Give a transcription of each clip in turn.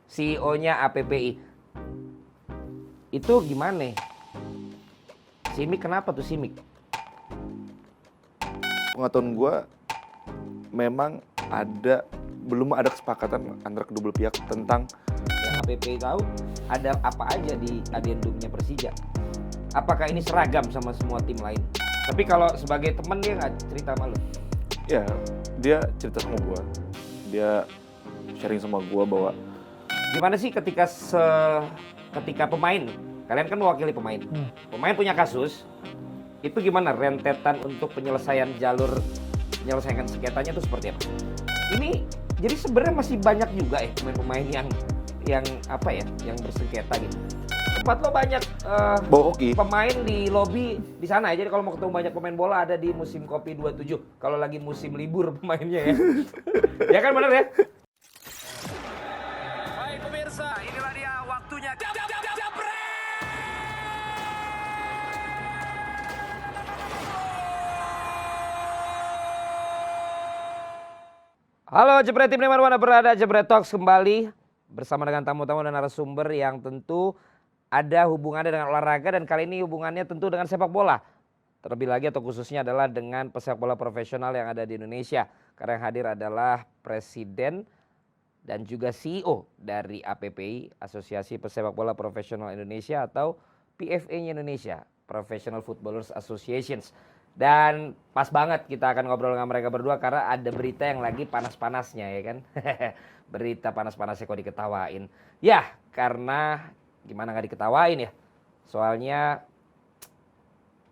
CEO-nya APPI. Itu gimana? Simic kenapa tuh Simic? Pengetahuan gue memang belum ada kesepakatan antara kedua belah pihak tentang Yang APPI tahu ada apa aja di adendumnya Persija. Apakah ini seragam sama semua tim lain? Tapi kalau sebagai teman dia nggak cerita sama lu? ya dia cerita sama gue, dia sharing sama gue bahwa Gimana sih ketika pemain, kalian kan mewakili pemain, pemain punya kasus, itu gimana rentetan untuk penyelesaian penyelesaian sengketanya itu seperti apa? Ini jadi sebenarnya masih banyak juga ya pemain-pemain yang apa ya, yang bersengketa gitu. Tempat lo banyak bawa hoki. pemain di lobi di sana ya. Jadi kalau mau ketemu banyak pemain bola ada di musim kopi 27. Kalau lagi musim libur pemainnya ya. Ya kan bener ya? Baik pemirsa, inilah dia waktunya. Halo Jepret Tim Mana berada Jepret Talks kembali bersama dengan tamu-tamu dan narasumber yang tentu ada hubungannya dengan olahraga dan kali ini hubungannya tentu dengan sepak bola. Terlebih lagi atau khususnya adalah dengan pesepak bola profesional yang ada di Indonesia. Karena yang hadir adalah Presiden dan juga CEO dari APPI, Asosiasi Pesepak Bola Profesional Indonesia atau PFA-nya Indonesia, Professional Footballers Associations. Dan pas banget kita akan ngobrol dengan mereka berdua karena ada berita yang lagi panas-panasnya ya kan. Berita panas-panasnya kok diketawain. Ya karena gimana gak diketawain ya. Soalnya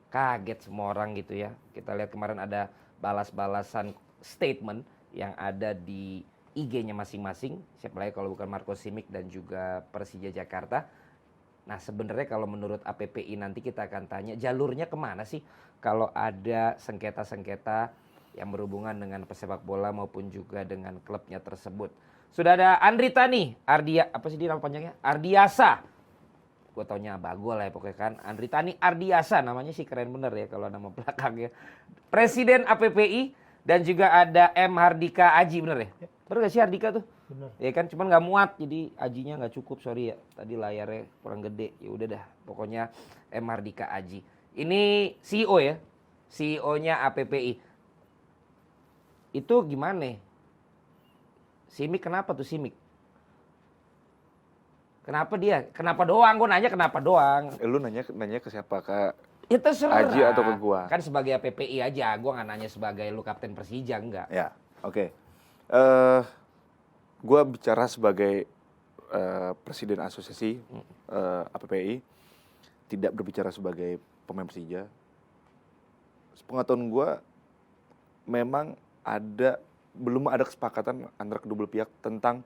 kaget semua orang gitu ya. Kita lihat kemarin ada balas-balasan statement yang ada di IG-nya masing-masing. Siapa lagi kalau bukan Marco Simic dan juga Persija Jakarta. Nah sebenarnya kalau menurut APPI nanti kita akan tanya jalurnya kemana sih kalau ada sengketa-sengketa yang berhubungan dengan pesepak bola maupun juga dengan klubnya tersebut. Sudah ada Andrita nih, apa sih dia nama panjangnya? Ardiasa. Gue taunya Bagol lah ya pokoknya kan. Andritani Ardiasa namanya sih keren bener ya kalau nama belakangnya. Presiden APPI dan juga ada M. Hardika Aji bener ya? Bener gak sih Hardika tuh? Bener. Ya kan cuman nggak muat jadi ajinya nggak cukup sorry ya tadi layarnya kurang gede ya udah dah pokoknya M Hardika Aji ini CEO ya CEO-nya APPI itu gimana Simic kenapa tuh Simic kenapa doang gue nanya kenapa doang Lu nanya ke siapa, ke ya terserah Aji atau ke gua? kan sebagai APPI aja gue nggak nanya sebagai lu kapten Persija enggak Ya, oke. Gue bicara sebagai presiden asosiasi APPI, tidak berbicara sebagai pemain Persija. Pengetahuan gue memang belum ada kesepakatan antara kedua belah pihak tentang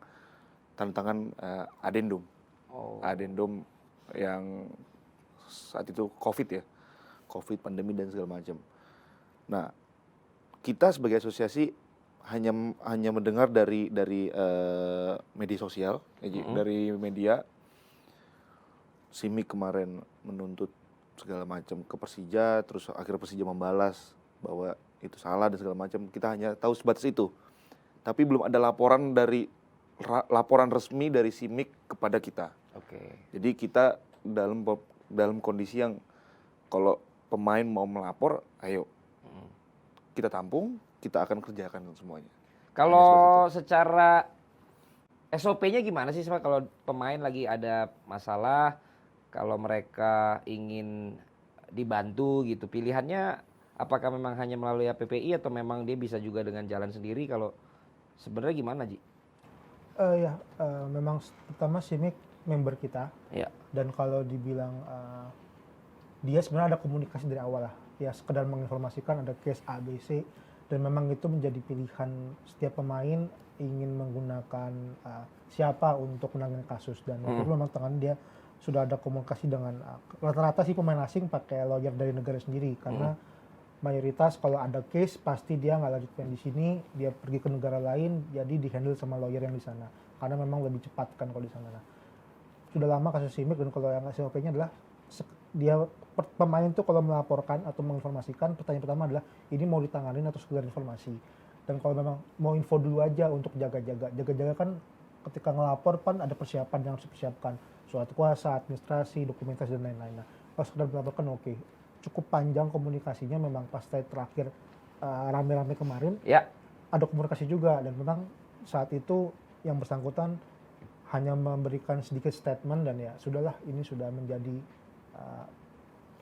tanda tangan adendum. Adendum yang saat itu COVID ya, COVID, pandemi dan segala macam. Nah, kita sebagai asosiasi hanya mendengar dari media sosial, dari media. Simic kemarin menuntut segala macam ke Persija, terus akhirnya Persija membalas bahwa itu salah dan segala macam. Kita hanya tahu sebatas itu. Tapi belum ada laporan resmi dari Simic kepada kita. Oke. Jadi kita dalam kondisi yang kalau pemain mau melapor, ayo kita tampung, kita akan kerjakan semuanya. Kalau secara SOP-nya gimana sih kalau pemain lagi ada masalah, kalau mereka ingin dibantu gitu, pilihannya apakah memang hanya melalui APPI atau memang dia bisa juga dengan jalan sendiri? Kalau sebenarnya gimana Ji? Memang pertama Simic member kita. Ya. Dan kalau dibilang dia sebenarnya ada komunikasi dari awal lah. Ya sekedar menginformasikan ada case ABC dan memang itu menjadi pilihan setiap pemain ingin menggunakan siapa untuk menangani kasus dan waktu itu memang tangan dia sudah ada komunikasi dengan rata-rata sih pemain asing pakai lawyer dari negara sendiri karena mayoritas kalau ada case pasti dia nggak lanjutkan di sini, dia pergi ke negara lain jadi dihandle sama lawyer yang di sana karena memang lebih cepat kan kalau di sana. Nah, sudah lama kasus Simic dan kalau yang SOP-nya adalah dia pemain itu kalau melaporkan atau menginformasikan pertanyaan pertama adalah ini mau ditanganin atau sekedar informasi. Dan kalau memang mau info dulu aja untuk jaga-jaga kan ketika ngelapor kan ada persiapan yang harus dipersiapkan, surat kuasa, administrasi, dokumentasi dan lain-lain. Nah, pas sekedar melaporkan oke, cukup panjang komunikasinya memang pas terakhir rame-rame kemarin Ya. ada komunikasi juga, dan memang saat itu yang bersangkutan hanya memberikan sedikit statement dan ya sudahlah, ini sudah menjadi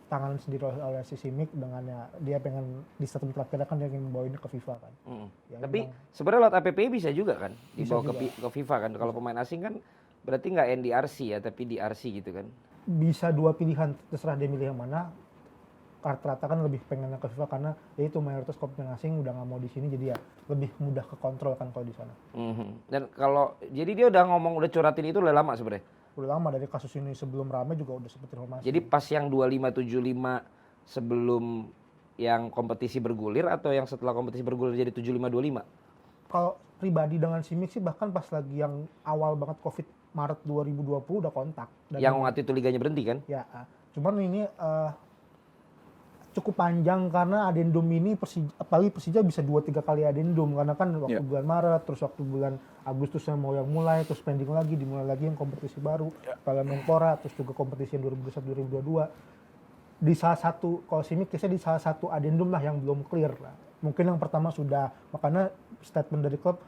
tangan sendiri oleh si Simic dengan ya dia pengen di statement terakhir kan dia ingin membawa ini ke FIFA kan. Ya, Tapi memang sebenarnya lewat APPI bisa juga kan Bisa dibawa juga. ke FIFA kan. Kalau pemain asing kan berarti nggak NDRC ya, tapi DRC gitu kan. bisa dua pilihan, terserah dia milih yang mana. Rata-rata kan lebih pengen ke FIFA karena ya itu mayoritas pemain asing udah nggak mau di sini, jadi ya lebih mudah ke kontrol kan kalau di sana. Dan kalau jadi dia udah ngomong, udah curatin itu udah lama sebenarnya. Udah lama dari kasus ini, sebelum rame juga udah seperti informasi. Jadi pas yang 25-75 sebelum yang kompetisi bergulir atau yang setelah kompetisi bergulir jadi 75-25? Kalau pribadi dengan Simic sih bahkan pas lagi yang awal banget COVID Maret 2020 udah kontak. Dan Yang waktu itu liganya berhenti kan? ya, cuman ini cukup panjang karena adendum ini apalagi Persija bisa 2-3 kali adendum karena kan waktu bulan Maret, terus waktu bulan Agustus mau yang mulai, terus pending lagi, dimulai lagi yang kompetisi baru, Piala Menpora, terus juga kompetisi yang 2021-2022. Di salah satu, kalau Simic biasanya di salah satu adendum lah yang belum clear. Mungkin yang pertama sudah, makanya statement dari klub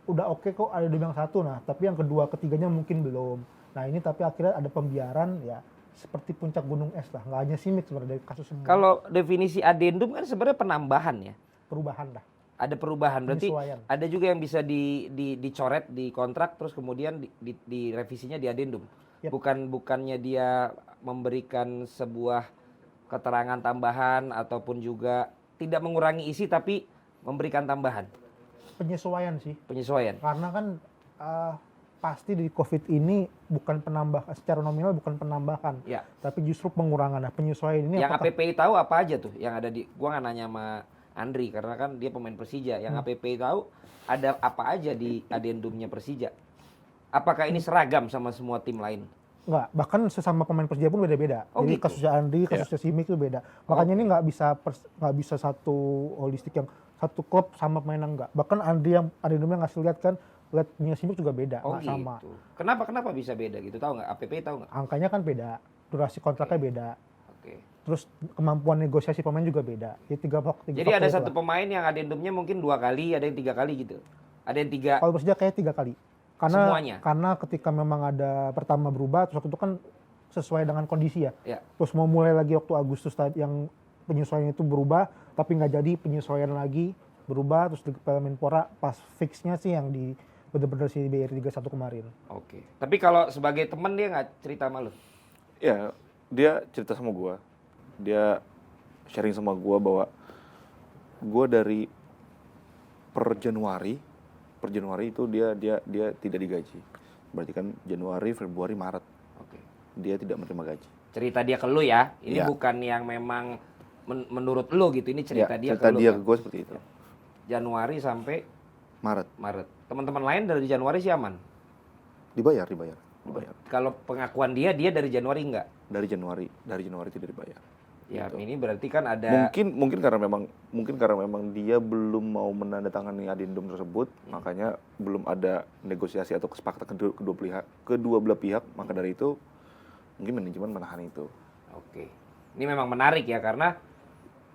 udah oke kok adendum yang satu, nah tapi yang kedua ketiganya mungkin belum. Nah ini tapi akhirnya ada pembiaran ya, seperti puncak gunung es lah, nggak hanya Simic sebenarnya dari kasus semua. Kalau definisi adendum kan sebenarnya penambahan ya. Perubahan lah. Ada perubahan, berarti Penyesuaian. ada juga yang bisa dicoret di kontrak terus kemudian direvisinya di adendum. Yep. Bukannya dia memberikan sebuah keterangan tambahan ataupun juga tidak mengurangi isi tapi memberikan tambahan. Penyesuaian sih. Penyesuaian. Karena kan pasti di COVID ini bukan penambah, secara nominal bukan penambahan, Ya. tapi justru pengurangan. Nah penyesuaian ini Yang apakah APPI tahu apa aja tuh yang ada di, gua nggak nanya sama Andri karena kan dia pemain Persija. Yang APPI tahu ada apa aja di adendumnya Persija. Apakah ini seragam sama semua tim lain? Enggak, bahkan sesama pemain Persija pun beda-beda. Oh, Jadi gitu? kasusnya Andri, kasusnya Simic itu beda. Makanya ini nggak bisa satu holistik yang satu klub sama pemain enggak. Bahkan Andri yang adendumnya ngasih lihat kan, lihat punya Simic juga beda, Oh nggak gitu. sama. Kenapa bisa beda gitu? Tahu nggak? APPI tahu nggak? Angkanya kan beda, durasi kontraknya beda. Oke. Terus kemampuan negosiasi pemain juga beda. Jadi tiga Jadi ada faktor satu itulah. pemain yang adendumnya mungkin 2 kali, ada yang 3 kali gitu. Ada yang 3. Kalau Persija kayak 3 kali. Semuanya? Karena ketika memang ada pertama berubah, terus waktu itu kan sesuai dengan kondisi ya. Ya. Terus mau mulai lagi waktu Agustus yang penyesuaian itu berubah, tapi nggak jadi, penyesuaian lagi berubah, terus di Piala Menpora pas fixnya sih yang di bener-bener si BRI 31 kemarin. Oke. Tapi kalau sebagai teman dia nggak cerita sama lu? Ya, dia cerita sama gua. Dia sharing sama gua bahwa gua dari per Januari itu dia tidak digaji. Berarti kan Januari, Februari, Maret Oke. dia tidak menerima gaji. Cerita dia ke lu ya. Ini Iya. bukan yang memang menurut lu gitu. Ini cerita dia cerita ke lu. dia kan? ke gua seperti itu. Januari sampai Maret Maret. Teman-teman lain dari Januari sih aman. dibayar. Kalau pengakuan dia dari Januari enggak. Dari Januari tidak dibayar. Ya, Gitu. ini berarti kan ada Mungkin karena memang dia belum mau menandatangani adendum tersebut, makanya belum ada negosiasi atau kesepakatan kedua belah pihak, maka dari itu mungkin manajemen menahan itu. Oke. Ini memang menarik ya karena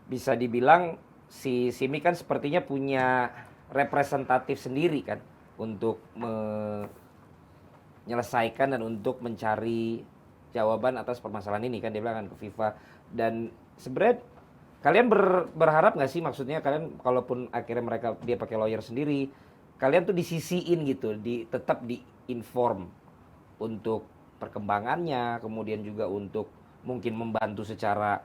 bisa dibilang si Simi kan sepertinya punya representatif sendiri kan untuk menyelesaikan dan untuk mencari jawaban atas permasalahan ini kan, dia bilang kan ke FIFA. Dan sebenarnya kalian berharap nggak sih, maksudnya kalian kalaupun akhirnya dia pakai lawyer sendiri, kalian tuh disisiin gitu, tetap diinform untuk perkembangannya, kemudian juga untuk mungkin membantu secara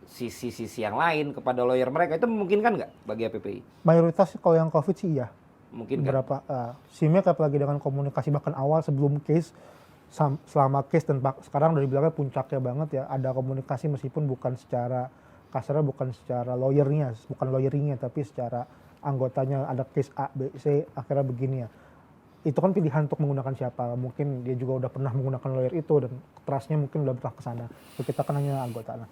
sisi-sisi yang lain kepada lawyer mereka, itu memungkinkan nggak bagi APPI? Mayoritas kalau yang COVID sih iya. Mungkin kan? Beberapa Simic apalagi dengan komunikasi bahkan awal sebelum case, selama case dan sekarang udah dibilangnya puncaknya banget ya, ada komunikasi meskipun bukan secara kasarnya, bukan secara lawyeringnya, tapi secara anggotanya ada case A, B, C, akhirnya begini ya. Itu kan pilihan untuk menggunakan siapa, mungkin dia juga udah pernah menggunakan lawyer itu dan trustnya mungkin udah pernah kesana. So, kita kan hanya anggota.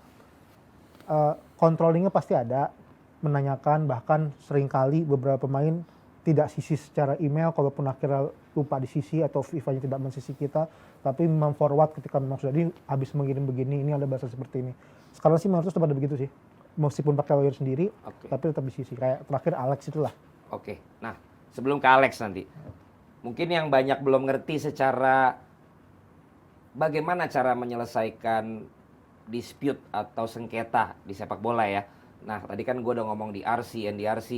Controllingnya pasti ada, menanyakan, bahkan seringkali beberapa pemain tidak sisi secara email, kalaupun akhirnya lupa di sisi atau FIFA-nya tidak mensisi kita, tapi memforward ketika memang sudah habis mengirim begini, ini ada bahasa seperti ini. Sekarang sih menurut tetap ada begitu sih, meskipun pakai lawyer sendiri, tapi tetap di sisi. Kayak terakhir Alex itulah. Oke, nah sebelum ke Alex nanti, mungkin yang banyak belum ngerti secara bagaimana cara menyelesaikan dispute atau sengketa di sepak bola ya. Nah tadi kan gue udah ngomong di RC, NDRC,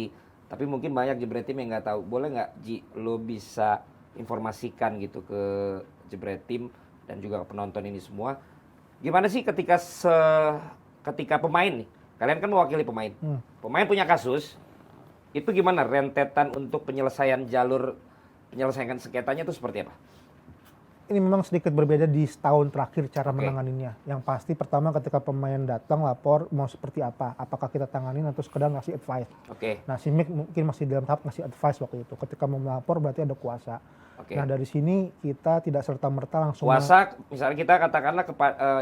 tapi mungkin banyak Jebret Tim yang nggak tahu. Boleh nggak Ji, lo bisa informasikan gitu ke Jebret Tim dan juga ke penonton ini semua, gimana sih ketika pemain nih, kalian kan mewakili pemain, pemain punya kasus, itu gimana rentetan untuk penyelesaian penyelesaian sengketanya itu seperti apa? Ini memang sedikit berbeda di setahun terakhir cara menanganinya. Yang pasti pertama ketika pemain datang lapor mau seperti apa, apakah kita tanganin atau sekedar ngasih advice. Nah si Mick mungkin masih dalam tahap ngasih advice waktu itu. Ketika mau melapor berarti ada kuasa. Nah dari sini kita tidak serta-merta langsung. Kuasa, misalnya kita katakanlah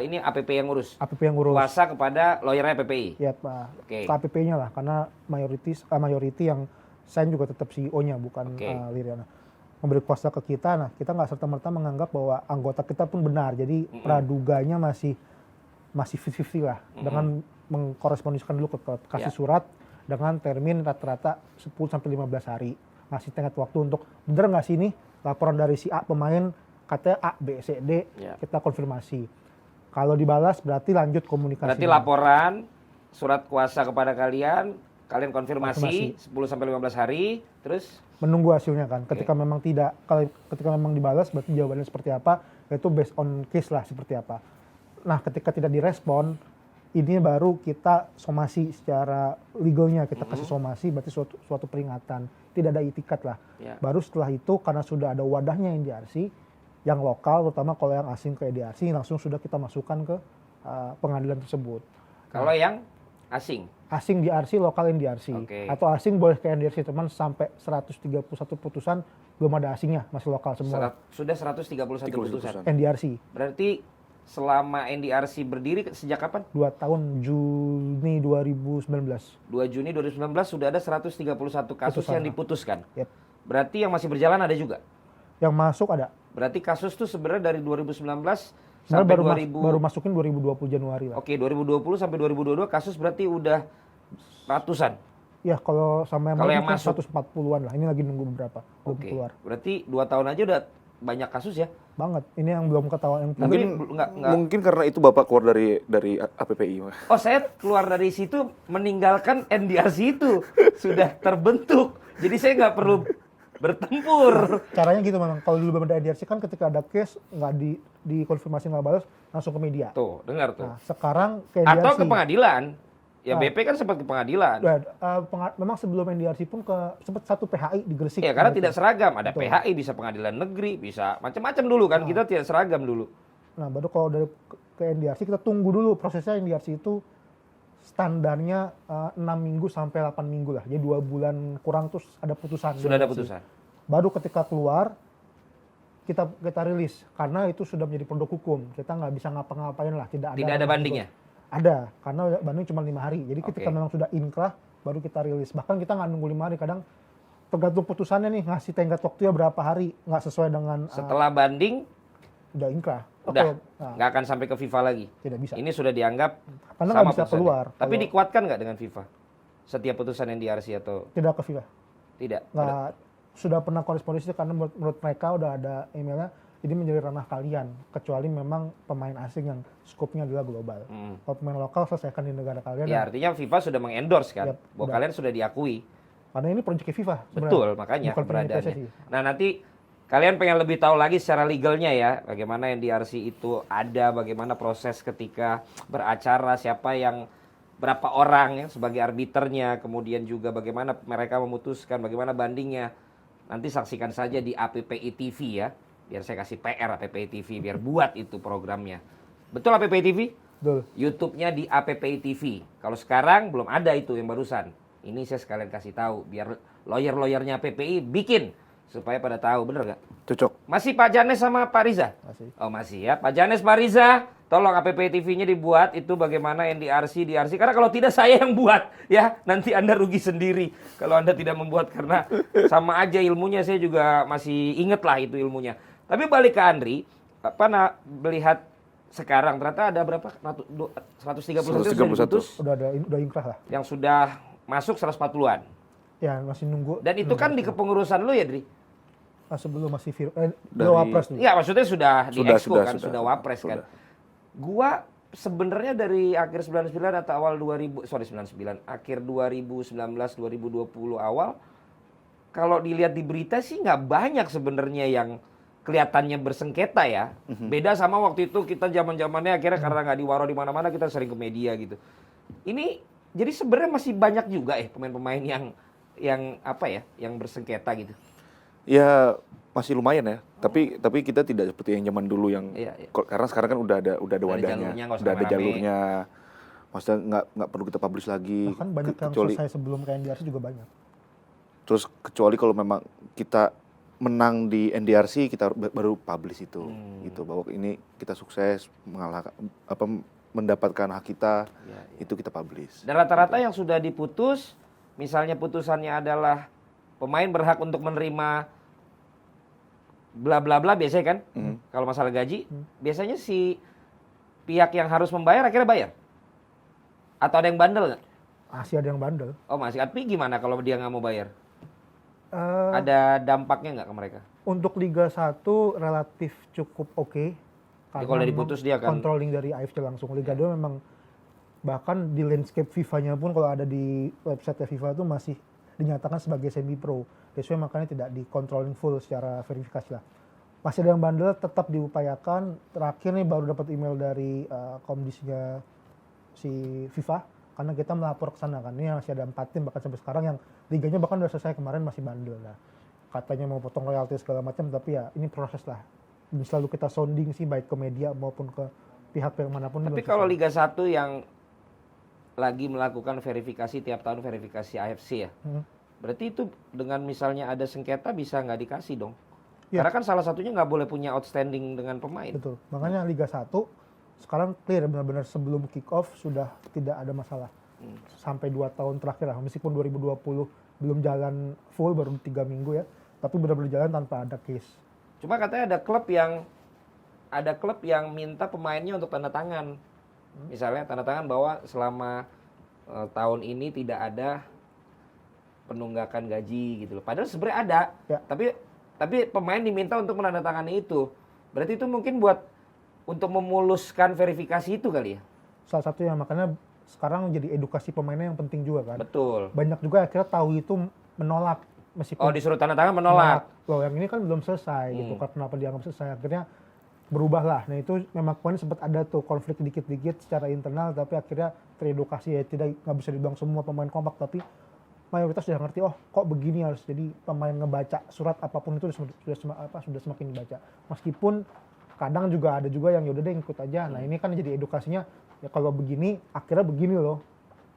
ini APP yang ngurus. APP yang ngurus. Kuasa kepada lawyernya PPI. Ya Pak, ke APP-nya lah, karena mayority yang sign juga tetap CEO-nya bukan Liriana. Memberi kuasa ke kita, nah kita nggak serta-merta menganggap bahwa anggota kita pun benar, jadi praduganya masih 50-50 lah, dengan mengkorespondisikan dulu ke kasih surat dengan termin rata-rata 10-15 hari, ngasih tenggat waktu untuk bener nggak sih ini laporan dari si A pemain katanya A, B, C, D, kita konfirmasi. Kalau dibalas berarti lanjut komunikasi. Berarti laporan, surat kuasa kepada kalian konfirmasi 10-15 hari, terus menunggu hasilnya kan. Ketika memang tidak, ketika memang dibalas berarti jawabannya seperti apa, yaitu based on case lah seperti apa. Nah ketika tidak direspon, ini baru kita somasi secara legalnya, kita kasih somasi berarti suatu peringatan, tidak ada itikat lah. Baru setelah itu karena sudah ada wadahnya NDRC, yang lokal terutama kalau yang asing ke NDRC langsung sudah kita masukkan ke pengadilan tersebut. Kalau yang asing? Asing di RC, lokal NDRC. Atau asing boleh ke NDRC teman sampai 131 putusan belum ada asingnya, masih lokal semua. Sudah 131 putusan. NDRC. Berarti selama NDRC berdiri sejak kapan? 2 tahun, Juni 2019. 2 Juni 2019 sudah ada 131 kasus yang diputuskan. Berarti yang masih berjalan ada juga? Yang masuk ada. Berarti kasus tuh sebenarnya dari 2019 sampai baru masukin 2020 Januari lah. 2020 sampai 2022 kasus berarti udah ratusan. Ya kalau sama yang kan masuk 140-an lah. Ini lagi nunggu beberapa belum keluar. Berarti 2 tahun aja udah banyak kasus ya? Banget. Ini yang belum ketahuan. Mungkin karena itu Bapak keluar dari APPI. Oh, saya keluar dari situ meninggalkan NDRC itu sudah terbentuk. Jadi saya nggak perlu bertempur. Caranya gitu memang. Kalau dulu belum ada NDRC kan ketika ada case nggak dikonfirmasi nggak balas langsung ke media. Tuh, dengar tuh. Nah, sekarang ke NDRC. Atau ke pengadilan. Ya BP kan sempat ke pengadilan. Memang sebelum NDRC pun sempat satu PHI di Gresik. Ya karena tidak seragam. Ada PHI, bisa pengadilan negeri, bisa macam-macam dulu kan. Kita tidak seragam dulu. Nah baru kalau dari ke NDRC kita tunggu dulu prosesnya. NDRC itu standarnya 6 minggu sampai 8 minggu lah. Jadi 2 bulan kurang terus ada putusan. Sudah ada putusan. Baru ketika keluar kita rilis karena itu sudah menjadi produk hukum. Kita nggak bisa ngapa-ngapain lah. Tidak ada bandingnya. Ada karena banding cuma 5 hari. Jadi ketika memang sudah inkrah baru kita rilis. Bahkan kita nggak nunggu 5 hari. Kadang tergantung putusannya nih ngasih tenggat waktunya berapa hari. Nggak sesuai dengan. Setelah banding udah inkrah. Udah, nggak akan sampai ke FIFA lagi. Tidak bisa. Ini sudah dianggap karena sama bisa keluar. Tapi dikuatkan nggak dengan FIFA? Setiap putusan NDRC atau? Tidak ke FIFA. Tidak. Nggak, sudah pernah korespondensi karena menurut mereka udah ada emailnya. Jadi menjadi ranah kalian. Kecuali memang pemain asing yang skopnya adalah global. Kalau pemain lokal selesaikan di negara kalian. Ya artinya FIFA sudah mengendorse kan? Bahwa kalian sudah diakui. Karena ini proyek FIFA. Betul, makanya keberadaannya. Nah nanti kalian pengen lebih tahu lagi secara legalnya ya, bagaimana NDRC itu ada, bagaimana proses ketika beracara, siapa yang, berapa orang ya sebagai arbiternya, kemudian juga bagaimana mereka memutuskan, bagaimana bandingnya. Nanti saksikan saja di APPI TV ya, biar saya kasih PR APPI TV, biar buat itu programnya. Betul APPI TV? Betul. YouTube-nya di APPI TV. Kalau sekarang belum ada itu yang barusan. Ini saya sekalian kasih tahu, biar lawyer-lawyernya APPI bikin. Supaya pada tahu, bener gak? Cocok. Masih Pak Janes sama Pak Riza? Masih. Oh masih ya, Pak Janes, Pak Riza, tolong APP TV-nya dibuat itu bagaimana NDRC, DRC. Karena kalau tidak saya yang buat ya, nanti Anda rugi sendiri kalau Anda tidak membuat karena sama aja ilmunya saya juga masih inget lah itu ilmunya. Tapi balik ke Andri, melihat sekarang ternyata ada berapa? 131 sudah diputus, Udah ingkrah lah. yang sudah masuk 140-an. Ya masih nunggu. Dan itu kan di kepengurusan lu ya, Dri? Sebelum masih Dari- wapres nih. Iya, maksudnya sudah di exco kan, sudah. sudah wapres kan. Gua sebenarnya dari akhir 99 atau awal 99, akhir 2019 2020 awal kalau dilihat di berita sih nggak banyak sebenarnya yang kelihatannya bersengketa ya. Beda sama waktu itu kita zaman-zamannya akhirnya karena nggak diwaro di mana-mana kita sering ke media gitu. Ini jadi sebenarnya masih banyak juga pemain-pemain yang apa ya, yang bersengketa gitu. Ya masih lumayan ya, tapi kita tidak seperti yang zaman dulu yang Iya, iya. karena sekarang kan udah ada wadahnya, jalurnya, nggak usah udah ada rame-rame. jalurnya, maksudnya nggak perlu kita publish lagi. Bahkan banyak yang kecuali selesai sebelum ke NDRC juga banyak. terus kecuali kalau memang kita menang di NDRC kita baru publish itu, gitu bahwa ini kita sukses mengalahkan mendapatkan hak kita, Iya, iya. itu kita publish. Dan rata-rata yang sudah diputus, misalnya putusannya adalah pemain berhak untuk menerima bla bla bla biasanya kan, kalau masalah gaji, biasanya si pihak yang harus membayar akhirnya bayar. Atau ada yang bandel nggak? Masih ada yang bandel. Oh masih, tapi gimana kalau dia nggak mau bayar? Eh, Ada dampaknya nggak ke mereka? Untuk Liga 1 relatif cukup oke. Jadi kalau udah diputus dia akan- controlling dari AFC langsung. Liga 2 memang bahkan di landscape FIFA-nya pun kalau ada di website FIFA itu masih dinyatakan sebagai semi pro. Biasanya makanya tidak di-controlling full secara verifikasi lah. Masih ada yang bandel, tetap diupayakan. Terakhir nih baru dapat email dari komdisinya si FIFA karena kita melapor ke sana kan. Ini masih ada 4 tim bahkan sampai sekarang yang liganya bahkan udah selesai kemarin masih bandel lah. Katanya mau potong royalti segala macam, tapi ya ini proses lah. Dan selalu kita sounding sih baik ke media maupun ke pihak-pihak manapun. Tapi belum kalau selesai. Liga 1 yang lagi melakukan verifikasi tiap tahun verifikasi AFC ya, berarti itu dengan misalnya ada sengketa bisa nggak dikasih dong? Ya. Karena kan salah satunya nggak boleh punya outstanding dengan pemain. Betul. Makanya Liga 1 sekarang clear benar-benar sebelum kick off sudah tidak ada masalah. Sampai 2 tahun terakhir lah, meskipun 2020 belum jalan full baru 3 minggu ya, tapi benar-benar jalan tanpa ada case. Cuma katanya ada klub yang minta pemainnya untuk tanda tangan. Misalnya tanda tangan bahwa selama tahun ini tidak ada penunggakan gaji gitu loh. Padahal sebenarnya ada. Ya. Tapi pemain diminta untuk menandatangani itu. Berarti itu mungkin buat untuk memuluskan verifikasi itu kali ya. Salah satu yang makanya sekarang jadi edukasi pemainnya yang penting juga kan. Betul. Banyak juga akhirnya tahu itu menolak meskipun Oh, disuruh tanda tangan menolak. Loh, yang ini kan belum selesai gitu. Kenapa dianggap selesai? Akhirnya berubah lah. Nah itu memang kemarin sempat ada tuh konflik dikit-dikit secara internal, tapi akhirnya teredukasi ya. Nggak bisa dibilang semua pemain kompak, tapi mayoritas sudah ngerti. Oh, kok begini harus jadi pemain ngebaca surat apapun itu sudah semakin dibaca. Meskipun kadang juga ada juga yang yaudah deh ikut aja. Nah ini kan jadi edukasinya. Ya kalau begini, akhirnya begini loh.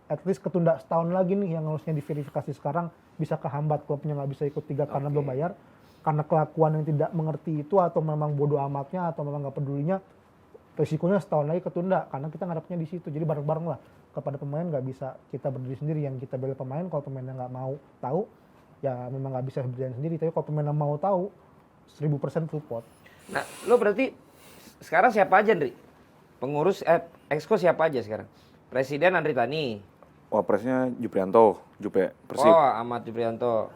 At least ketunda setahun lagi nih yang harusnya diverifikasi sekarang bisa kehambat, klubnya nggak bisa ikut 3 karena belum bayar. Karena kelakuan yang tidak mengerti itu atau memang bodoh amatnya atau memang nggak pedulinya, resikonya setahun lagi ketunda karena kita ngarepnya di situ. Jadi bareng-bareng lah kepada pemain, nggak bisa kita berdiri sendiri. Yang kita bela pemain, kalau pemainnya nggak mau tahu ya memang nggak bisa berdiri sendiri. Tapi kalau pemainnya mau tahu 1000% support. Nah, lo berarti sekarang siapa aja, Andri? Pengurus exco siapa aja sekarang? Presiden Andri Tani. Wapresnya Juprianto, Jupe Persib, Oh, Ahmad Juprianto.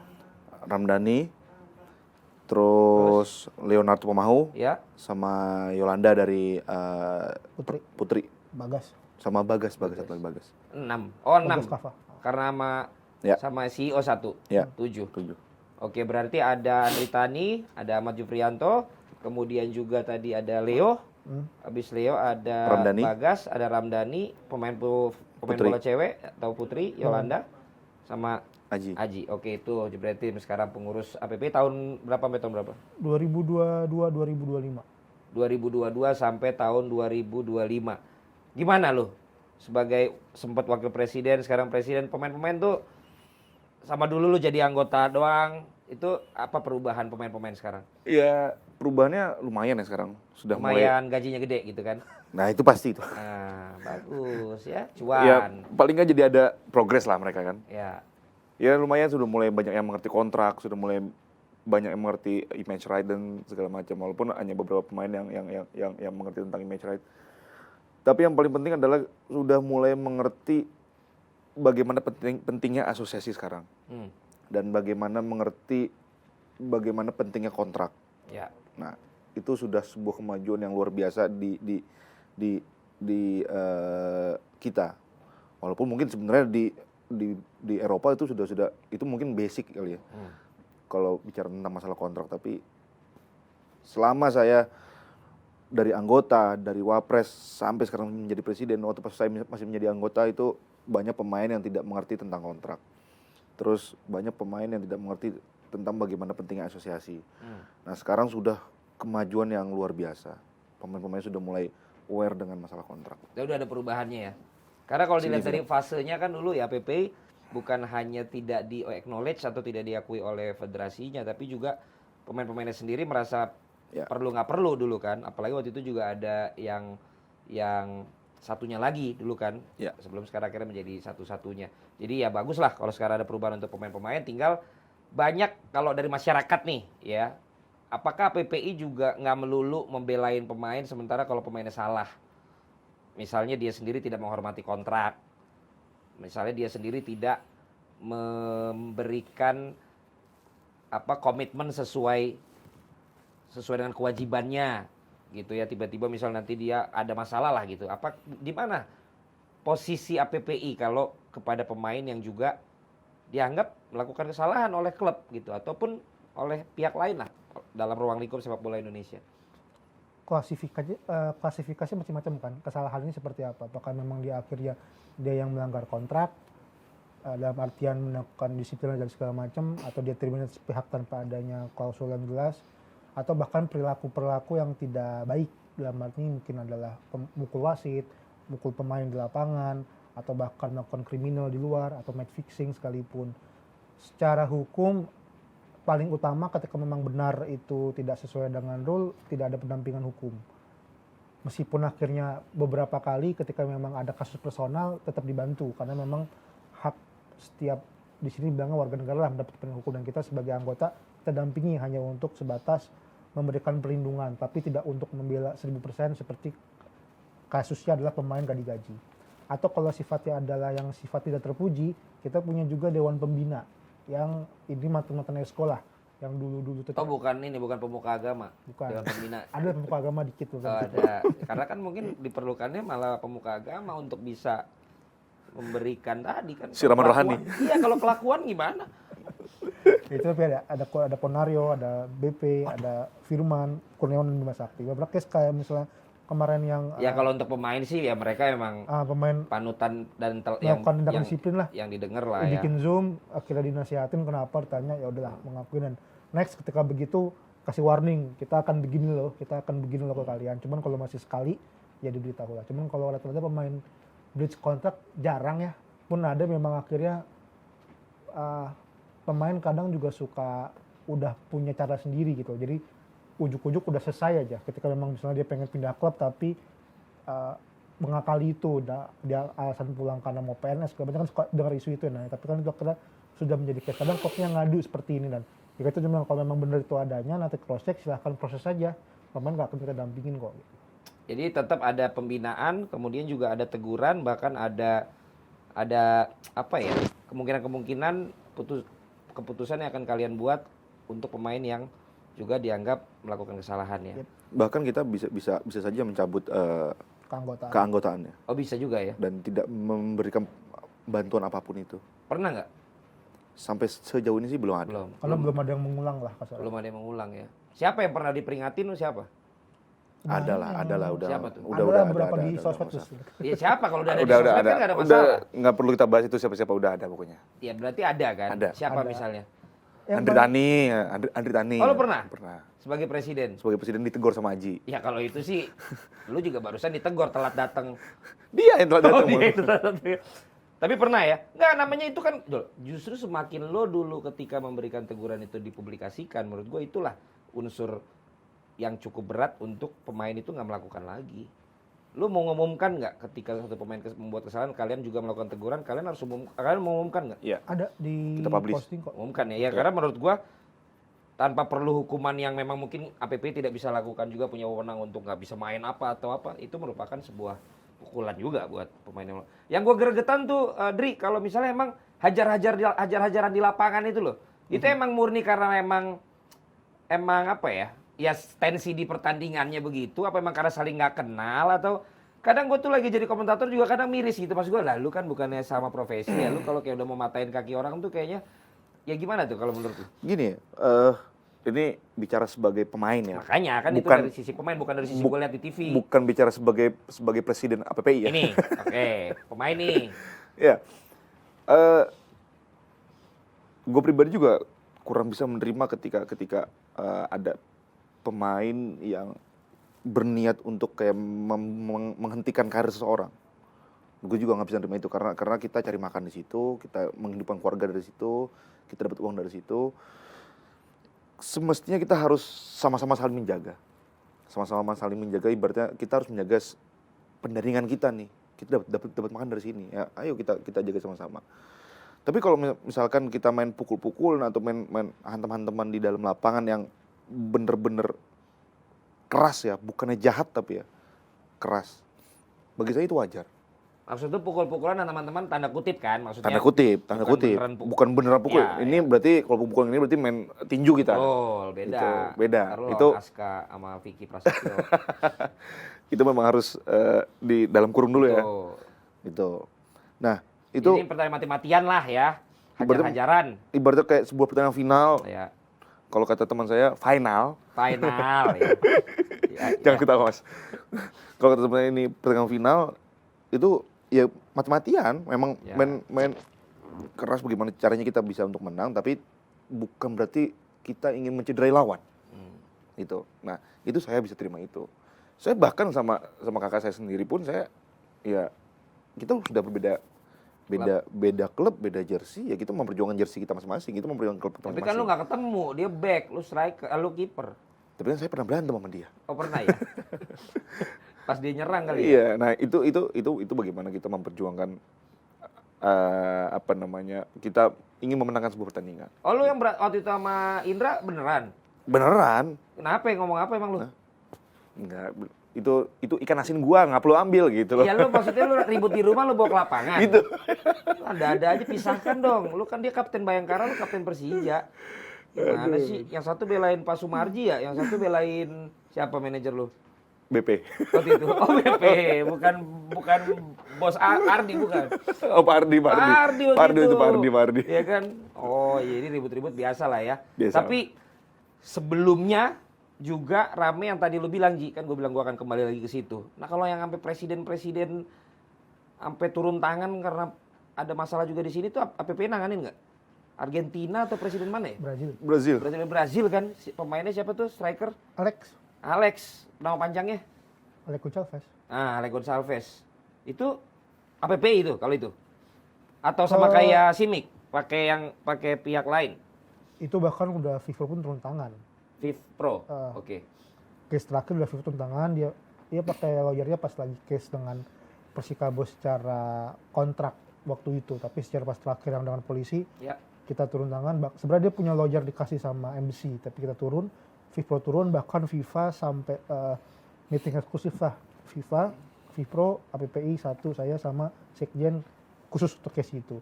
Ramdhani, terus Leonardo Pamahu, Ya. sama Yolanda dari Putri, Bagas. sama Bagas satu lagi Bagas. 6. Oh, 6. Bagas Kava. Karena Ya. sama CEO 1. Ya. 7. 7. Oke, berarti ada Andri Tani, ada Ahmad Juprianto, kemudian juga tadi ada Leo. Habis Leo ada Ramdhani. Bagas, ada Ramdhani, pemain Putri. bola cewek atau putri, Yolanda, sama Aji. Aji. Oke, itu berarti sekarang pengurus APP tahun berapa sampai tahun berapa? 2022 2025. 2022 sampai tahun 2025. Gimana lo? Sebagai sempat wakil presiden, sekarang presiden, pemain-pemain tuh sama dulu lu jadi anggota doang. Itu apa perubahan pemain-pemain sekarang? Ya perubahannya lumayan ya sekarang. Sudah Lumayan gajinya gede gitu kan. Nah, itu pasti itu. Nah, bagus ya, Ya, cuan. paling nggak jadi ada progres lah mereka kan. Ya. Ya lumayan sudah mulai banyak yang mengerti kontrak, sudah mulai banyak yang mengerti image right dan segala macam. Walaupun hanya beberapa pemain yang mengerti tentang image right. Tapi yang paling penting adalah sudah mulai mengerti bagaimana pentingnya asosiasi sekarang. Dan bagaimana mengerti bagaimana pentingnya kontrak. Ya. Nah, itu sudah sebuah kemajuan yang luar biasa di kita. Walaupun mungkin sebenarnya di Eropa itu sudah itu mungkin basic kali ya. Kalau bicara tentang masalah kontrak, tapi selama saya dari anggota, dari wapres sampai sekarang menjadi presiden, waktu pas saya masih menjadi anggota itu banyak pemain yang tidak mengerti tentang kontrak. Terus banyak pemain yang tidak mengerti tentang bagaimana pentingnya asosiasi. Nah, sekarang sudah kemajuan yang luar biasa. Pemain-pemain sudah mulai aware dengan masalah kontrak. Ya udah ada perubahannya ya. Karena kalau dilihat dari fasenya kan dulu ya PPI bukan hanya tidak di acknowledge atau tidak diakui oleh federasinya, tapi juga pemain-pemainnya sendiri merasa perlu nggak perlu dulu kan. Apalagi waktu itu juga ada yang satunya lagi dulu kan. Sebelum sekarang akhirnya menjadi satu-satunya. Jadi ya bagus lah kalau sekarang ada perubahan untuk pemain-pemain. Tinggal banyak kalau dari masyarakat nih ya. Apakah PPI juga nggak melulu membelain pemain sementara kalau pemainnya salah? Misalnya dia sendiri tidak menghormati kontrak. Misalnya dia sendiri tidak memberikan komitmen sesuai dengan kewajibannya gitu ya. Tiba-tiba misal nanti dia ada masalah lah gitu. Di mana posisi APPI kalau kepada pemain yang juga dianggap melakukan kesalahan oleh klub gitu ataupun oleh pihak lain lah dalam ruang lingkup sepak bola Indonesia? Klasifikasi macam-macam kan, kesalahan ini seperti apa? Apakah memang di akhirnya dia yang melanggar kontrak dalam artian melakukan disiplin dan segala macam, atau dia terima sepihak tanpa adanya klausul yang jelas, atau bahkan perilaku-perilaku yang tidak baik dalam arti mungkin adalah mukul wasit, mukul pemain di lapangan, atau bahkan melakukan kriminal di luar atau match fixing sekalipun. Secara hukum paling utama ketika memang benar itu tidak sesuai dengan rule, tidak ada pendampingan hukum. Meskipun akhirnya beberapa kali ketika memang ada kasus personal tetap dibantu karena memang hak setiap di sini bilangnya warga negara lah mendapat pendampingan hukum, dan kita sebagai anggota kita dampingi hanya untuk sebatas memberikan perlindungan, tapi tidak untuk membela 1000% seperti kasusnya adalah pemain gak digaji. Atau kalau sifatnya adalah yang sifat tidak terpuji, kita punya juga Dewan Pembina yang ini mantan-mantan sekolah yang dulu-dulu Oh bukan pemuka agama. Bukan. Dewan Pembina. Ada pemuka agama dikit loh. Ada. Karena kan mungkin diperlukannya malah pemuka agama untuk bisa memberikan tadi kan. Siraman rohani. Iya, kalau kelakuan gimana? Itu tapi ada Ponario, ada BP, ada Firman, Kurniawan dan Bima Sakti. Beberapa case kayak misalnya kemarin yang ya kalau untuk pemain sih ya mereka emang pemain panutan dan yang disiplin lah, yang didengar lah ya. Bikin Zoom akhirnya dinasihatin kenapa, ditanya ya udahlah mengakuin, dan next ketika begitu kasih warning, kita akan begini loh ke kalian. Cuman kalau masih sekali ya diberitahu lah. Cuman kalau rata-rata pemain breach kontrak jarang ya. Pun ada memang akhirnya pemain kadang juga suka udah punya cara sendiri gitu. Jadi ujuk-ujuk udah selesai aja. Ketika memang misalnya dia pengen pindah klub tapi mengakali itu, dia alasan pulang karena mau PNS, kebanyakan suka dengar isu itu. Nah, tapi kan itu akhirnya sudah menjadi case. Kadang klubnya ngadu seperti ini, dan jika itu memang kalau memang benar itu adanya, nanti cross check silahkan proses saja. Pemain nggak akan kita dampingin kok. Jadi tetap ada pembinaan, kemudian juga ada teguran, bahkan ada kemungkinan keputusan yang akan kalian buat untuk pemain yang juga dianggap melakukan kesalahan ya. Bahkan kita bisa saja mencabut keanggotaannya. Oh bisa juga ya. Dan tidak memberikan bantuan apapun itu. Pernah nggak? Sampai sejauh ini sih belum ada. Kalau belum ada yang mengulang lah kasarnya. Belum ada yang mengulang ya. Siapa yang pernah diperingatin siapa? Ada lah udah. Siapa tuh? Udah beberapa di sosmed. Iya siapa kalau udah ada di sosmed kan nggak ada masalah. Nggak perlu kita bahas itu siapa udah ada pokoknya. Iya berarti ada kan? Ada. Siapa misalnya? Andri Tani. Oh lu pernah? Pernah. Sebagai presiden ditegur sama Aji. Ya kalau itu sih, lu juga barusan ditegur telat datang. Dia yang telat datang. Tapi pernah ya? Nggak, namanya itu kan, justru semakin lo dulu ketika memberikan teguran itu dipublikasikan, menurut gue itulah unsur yang cukup berat untuk pemain itu nggak melakukan lagi. Lu mau ngumumkan nggak ketika satu pemain membuat kesalahan, kalian juga melakukan teguran, kalian harus kalian mau ngumumkan nggak? Iya. Ada di Kita publish. posting kok. Umumkan ya, karena menurut gua tanpa perlu hukuman yang memang mungkin APP tidak bisa lakukan juga, punya wewenang untuk nggak bisa main apa atau apa, itu merupakan sebuah pukulan juga buat pemain yang gua gregetan tuh Dri, kalau misalnya emang hajar-hajaran di lapangan itu loh, itu emang murni karena emang apa ya tensi di pertandingannya begitu, apa emang karena saling nggak kenal, atau kadang gue tuh lagi jadi komentator juga kadang miris gitu pas gue, lah lu kan bukannya sama profesi ya, lu kalau kayak udah mau matain kaki orang tuh kayaknya ya gimana tuh kalau menurut lu? Gini, ini bicara sebagai pemain ya. Makanya kan itu Bukan- dari sisi pemain, bukan dari sisi bu- gue lihat di TV. Bukan bicara sebagai presiden APPI ya. Ini, oke, pemain nih. Ya, gue pribadi juga kurang bisa menerima ketika ada pemain yang berniat untuk kayak menghentikan karir seseorang. Gue juga nggak bisa menerima itu karena kita cari makan di situ, kita menghidupkan keluarga dari situ, kita dapat uang dari situ. Semestinya kita harus sama-sama saling menjaga. Sama-sama saling menjaga, ibaratnya kita harus menjaga pendaringan kita nih. Kita dapat makan dari sini. Ya, ayo kita jaga sama-sama. Tapi kalau misalkan kita main pukul-pukulan atau main hantam-hantaman di dalam lapangan yang bener-bener keras ya, bukannya jahat tapi ya keras. Bagi saya itu wajar. Maksudnya pukul-pukulan teman-teman tanda kutip kan? Maksudnya Tanda kutip. Bukan beneran pukul. Ya, ini berarti kalau pukulan ini berarti main tinju kita. betul, beda. Itu beda. Ntar lu Itu lawan Aska sama Vicky Prasetyo. itu memang harus di dalam kurung dulu ya. Tuh. Gitu. Nah, itu Ini pertandingan mati-matian lah ya. Hajar-hajaran. ibaratnya kayak sebuah pertandingan final. Ya. Kalau kata teman saya, final. Final ya. Jangan ketawa, Mas. Kalau kata teman saya ini pertandingan final, itu ya mati-matian. Memang Ya. main keras bagaimana caranya kita bisa untuk menang, tapi bukan berarti kita ingin mencederai lawan. Itu. Nah, itu saya bisa terima itu. Saya bahkan sama kakak saya sendiri pun saya ya kita sudah beda klub, beda jersey, ya kita memperjuangkan jersey kita masing-masing, kita memperjuangkan klub kita Tapi masing-masing. kan lu nggak ketemu, dia back, lu striker, lu kiper. Tapi kan saya pernah berantem sama dia. Oh pernah ya? Pas dia nyerang kali ya? Iya, nah itu bagaimana kita memperjuangkan kita ingin memenangkan sebuah pertandingan. Oh lu yang waktu itu sama Indra beneran? Beneran? Kenapa ya, ngomong apa emang lu? Enggak, itu ikan asin gua nggak perlu ambil gitu loh. Ya lu maksudnya lu ribut di rumah lu bawa ke lapangan? Gitu. Ada aja pisahkan dong. Lu kan dia kapten Bayangkara, lu kapten Persija. Gimana sih? Yang satu belain Pak Sumarji ya, yang satu belain siapa manajer lu? BP. Waktu itu. Oh BP, bukan bos Ardi bukan. Oh Pak Ardi. Ardi waktu Pardi itu. itu Pak Ardi. Iya kan? Oh, iya ini ribut-ribut biasa lah ya. Biasa. Tapi sebelumnya juga rame yang tadi lu bilang, Ji, kan gue bilang gue akan kembali lagi ke situ. Nah kalau yang sampai presiden sampai turun tangan karena ada masalah juga di sini tuh APP nanganin nggak? Argentina atau presiden mana ya? Brazil. Brazil kan, pemainnya siapa tuh striker? Alex, nama panjangnya? Alex Gonçalves. Alex Gonçalves. Itu APP itu kalau itu? Atau sama kayak Simic, pakai pihak lain? Itu bahkan udah FIFA pun turun tangan. Viv Pro. Ah. Oke. Case terakhir udah FIFA turun tangan, dia pakai lawyernya pas lagi case dengan Persikabo secara kontrak waktu itu, tapi secara pas terakhir yang dengan polisi Ya. kita turun tangan. Sebenarnya dia punya lawyer dikasih sama embassy, tapi kita turun, FIFA turun, bahkan FIFA sampai meeting eksklusif lah, FIFA, FIFPro, APPI satu, saya sama Sekjen khusus untuk case itu.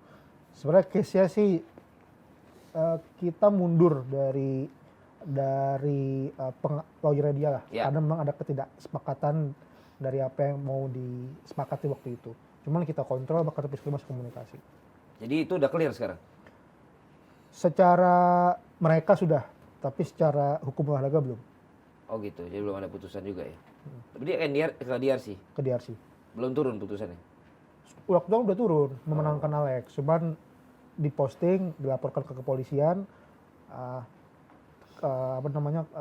Sebenarnya case-nya sih kita mundur dari lawyernya dia lah, Ya. karena memang ada ketidaksepakatan dari apa yang mau disepakati waktu itu. Cuman kita kontrol, bahkan terus masih komunikasi. Jadi itu udah clear sekarang? Secara mereka sudah, tapi secara hukum olahraga belum. Oh gitu, jadi belum ada putusan juga ya? Tapi dia ke DRC? Ke DRC. Belum turun putusannya? Waktu itu udah turun, memenangkan Alex. Cuman diposting, dilaporkan ke kepolisian,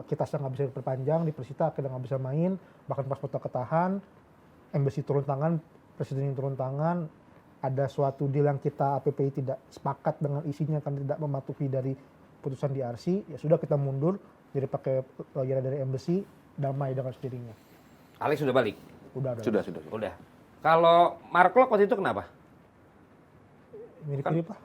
kita nggak bisa diperpanjang, di Persita akhirnya nggak bisa main, bahkan pas foto ketahan, embassy turun tangan, presiden turun tangan, ada suatu deal yang kita APPI tidak sepakat dengan isinya karena tidak mematuhi dari putusan DRC, ya sudah kita mundur, jadi pakai lawyer dari embassy, damai dengan sendirinya. Alex sudah balik? Udah. Udah. Kalau Mark Klok waktu itu kenapa? Mirip-mirip lah.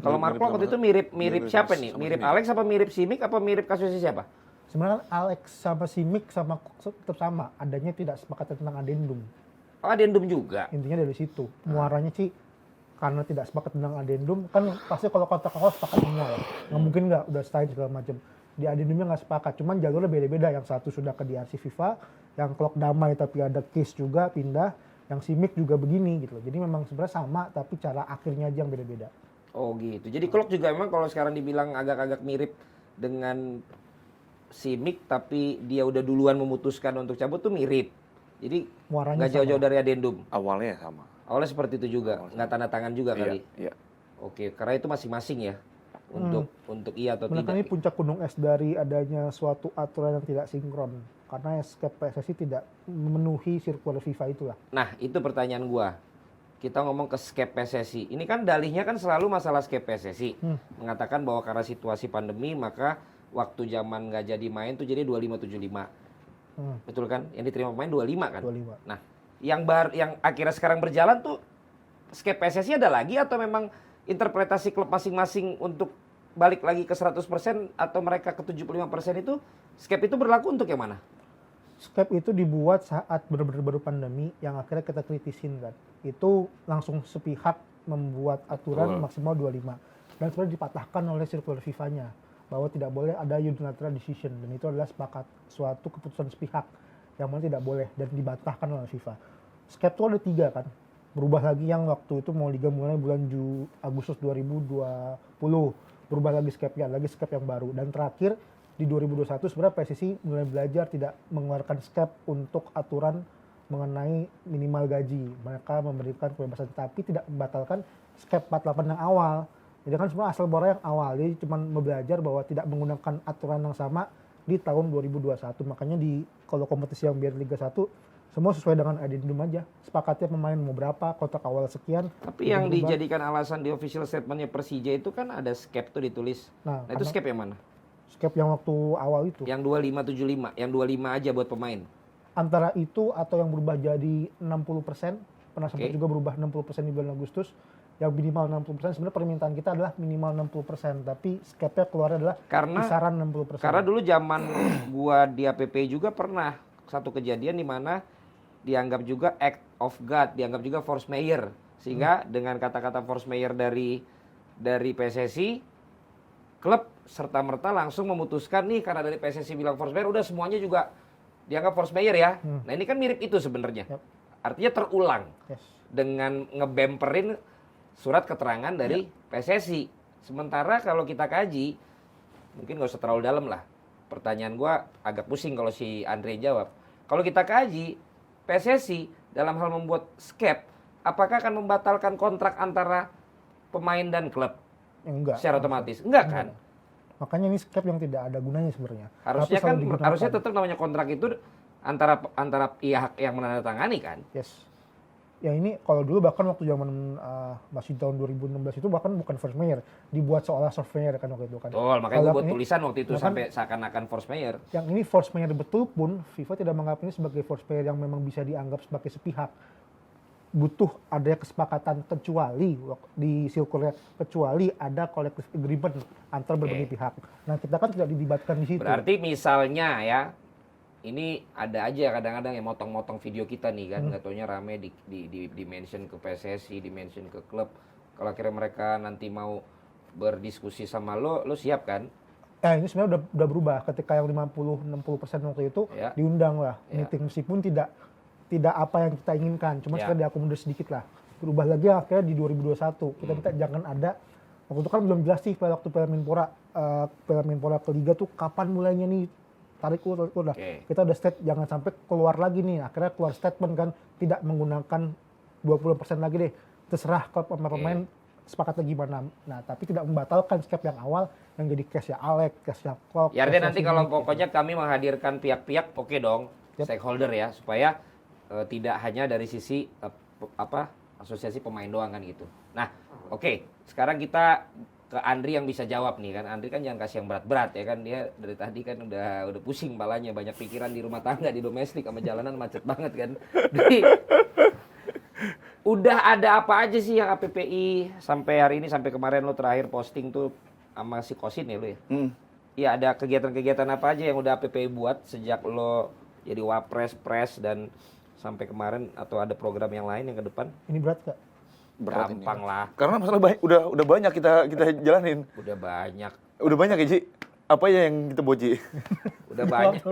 Kalau Mark Klok waktu itu mirip siapa nih? sama Mirip Simic. Alex apa mirip Simic apa mirip kasusnya siapa? Sebenarnya Alex sama Simic sama Cook tetap sama, adanya tidak sepakat tentang adendum. Oh, adendum juga. Intinya dari situ. Muaranya sih karena tidak sepakat tentang adendum, kan pasti kalau kontrak awal sepakat semua ya. Nggak mungkin nggak udah setahun segala macam. Di adendumnya nggak sepakat, cuman jalurnya beda-beda. Yang satu sudah ke DRC FIFA, yang klub damai tapi ada case juga pindah, yang Simic juga begini gitu loh. Jadi memang sebenarnya sama tapi cara akhirnya aja yang beda-beda. Oh gitu. Jadi Klok juga memang kalau sekarang dibilang agak-agak mirip dengan Simic tapi dia udah duluan memutuskan untuk cabut tuh mirip. Jadi Muaranya nggak jauh-jauh dari adendum. Awalnya sama. Awalnya seperti itu juga, nggak tanda tangan juga kali. Iya. Oke, karena itu masing-masing ya untuk iya atau Sebenarnya ini tidak. puncak gunung es dari adanya suatu aturan yang tidak sinkron. Karena escape PSSI tidak memenuhi sirkular FIFA itulah. Nah, itu pertanyaan gua. Kita ngomong ke skep PSSI. Ini kan dalihnya kan selalu masalah skep PSSI. Mengatakan bahwa karena situasi pandemi maka waktu zaman nggak jadi main tuh jadi 2575. Betul kan? Yang diterima pemain 25 kan? 25. Nah, yang akhirnya sekarang berjalan tuh skep PSSI ada lagi atau memang interpretasi klub masing-masing untuk balik lagi ke 100% atau mereka ke 75% itu skep itu berlaku untuk yang mana? Skep itu dibuat saat benar-benar baru pandemi yang akhirnya kita kritisin kan. Itu langsung sepihak membuat aturan maksimal 25. Dan sebenarnya dipatahkan oleh sirkular FIFA-nya bahwa tidak boleh ada unilateral decision dan itu adalah sepakat suatu keputusan sepihak yang mana tidak boleh dan dibatahkan oleh FIFA. Skep itu ada 3 kan. Berubah lagi yang waktu itu mau liga mulai bulan Agustus 2020. Berubah lagi skepnya, lagi skep yang baru. Dan terakhir di 2021 sebenarnya PSSI mulai belajar tidak mengeluarkan skep untuk aturan mengenai minimal gaji. Mereka memberikan kebebasan tapi tidak membatalkan skep 48 yang awal. Jadi kan sebenarnya asal bora yang awal. Jadi cuma belajar bahwa tidak menggunakan aturan yang sama di tahun 2021. Makanya kalau kompetisi yang biar Liga 1 semua sesuai dengan adendum aja. Sepakatnya pemain mau berapa, kontrak awal sekian. Tapi yang dijadikan alasan di official statementnya Persija itu kan ada skep tuh ditulis. Nah itu skep yang mana? Skep yang waktu awal itu. Yang 2575, yang 25 aja buat pemain. Antara itu atau yang berubah jadi 60%, pernah sempat juga berubah 60% di bulan Agustus. Yang minimal 60%, sebenarnya permintaan kita adalah minimal 60%, tapi skepnya keluar adalah kisaran 60%. Karena dulu zaman gua di APP juga pernah satu kejadian di mana dianggap juga act of God, dianggap juga force majeure. Sehingga dengan kata-kata force majeure dari PSSI, klub serta-merta langsung memutuskan nih karena dari PSSI bilang force majeure, udah semuanya juga dianggap force majeure ya. Nah ini kan mirip itu sebenarnya. Artinya terulang dengan ngebemperin surat keterangan dari PSSI. Sementara kalau kita kaji, mungkin nggak usah terlalu dalam lah. Pertanyaan gua agak pusing kalau si Andre jawab. Kalau kita kaji, PSSI dalam hal membuat skep, apakah akan membatalkan kontrak antara pemain dan klub? Enggak. Secara otomatis? Enggak kan? Makanya ini skep yang tidak ada gunanya sebenarnya. Harusnya kan, harusnya tetap namanya kontrak itu antara pihak yang menandatangani kan? Yes. Ya ini kalau dulu bahkan waktu zaman masih tahun 2016 itu bahkan bukan force majeure, dibuat seolah force majeure kan waktu itu kan. Betul, makanya gue buat tulisan waktu itu sampai seakan-akan force majeure. Yang ini force majeure betul pun FIFA tidak menganggap ini sebagai force majeure yang memang bisa dianggap sebagai sepihak. Butuh ada kesepakatan kecuali di sirkulnya kecuali ada collective agreement antar berbagai pihak. Nah kita kan tidak dilibatkan di situ. Berarti misalnya ya, ini ada aja kadang-kadang yang motong-motong video kita nih kan, nggak taunya rame di mention ke PSSI, di mention ke klub. Kalau akhirnya mereka nanti mau berdiskusi sama lo siap kan? Ini sebenarnya udah berubah ketika yang 50-60% waktu itu diundang lah meeting meskipun tidak apa yang kita inginkan, cuma sekedar diakomodir sedikit lah. Berubah lagi akhirnya di 2021 kita minta jangan ada. Waktu itu kan belum jelas sih waktu Piala Menpora ke Liga tuh kapan mulainya nih. Tarik udah. Kita udah state jangan sampai keluar lagi nih. Akhirnya keluar statement kan tidak menggunakan 20% lagi deh. Terserah klub sama pemain sepakatnya gimana. Nah, tapi tidak membatalkan skep yang awal yang jadi case ya Alex, case ya Klok. Ya artinya nanti kalau pokoknya kami menghadirkan pihak-pihak oke dong, stakeholder ya supaya tidak hanya dari sisi asosiasi pemain doang kan gitu. Nah, oke. Sekarang kita ke Andri yang bisa jawab nih kan. Andri kan jangan kasih yang berat-berat ya kan, dia dari tadi kan udah pusing palanya, banyak pikiran di rumah tangga, di domestik, sama jalanan macet banget kan. Jadi udah ada apa aja sih yang APPI sampai hari ini, sampai kemarin lo terakhir posting tuh sama si Kosin ya lo ya? Iya, ada kegiatan-kegiatan apa aja yang udah APPI buat sejak lo jadi wapres, pres, dan sampai kemarin, atau ada program yang lain yang ke depan? Ini berat gak? Berat ini. Gampang lah. Karena masalah udah banyak kita jalanin. Udah banyak. Udah banyak ya, Ji? Apa ya yang kita bawa, Ji? Udah banyak.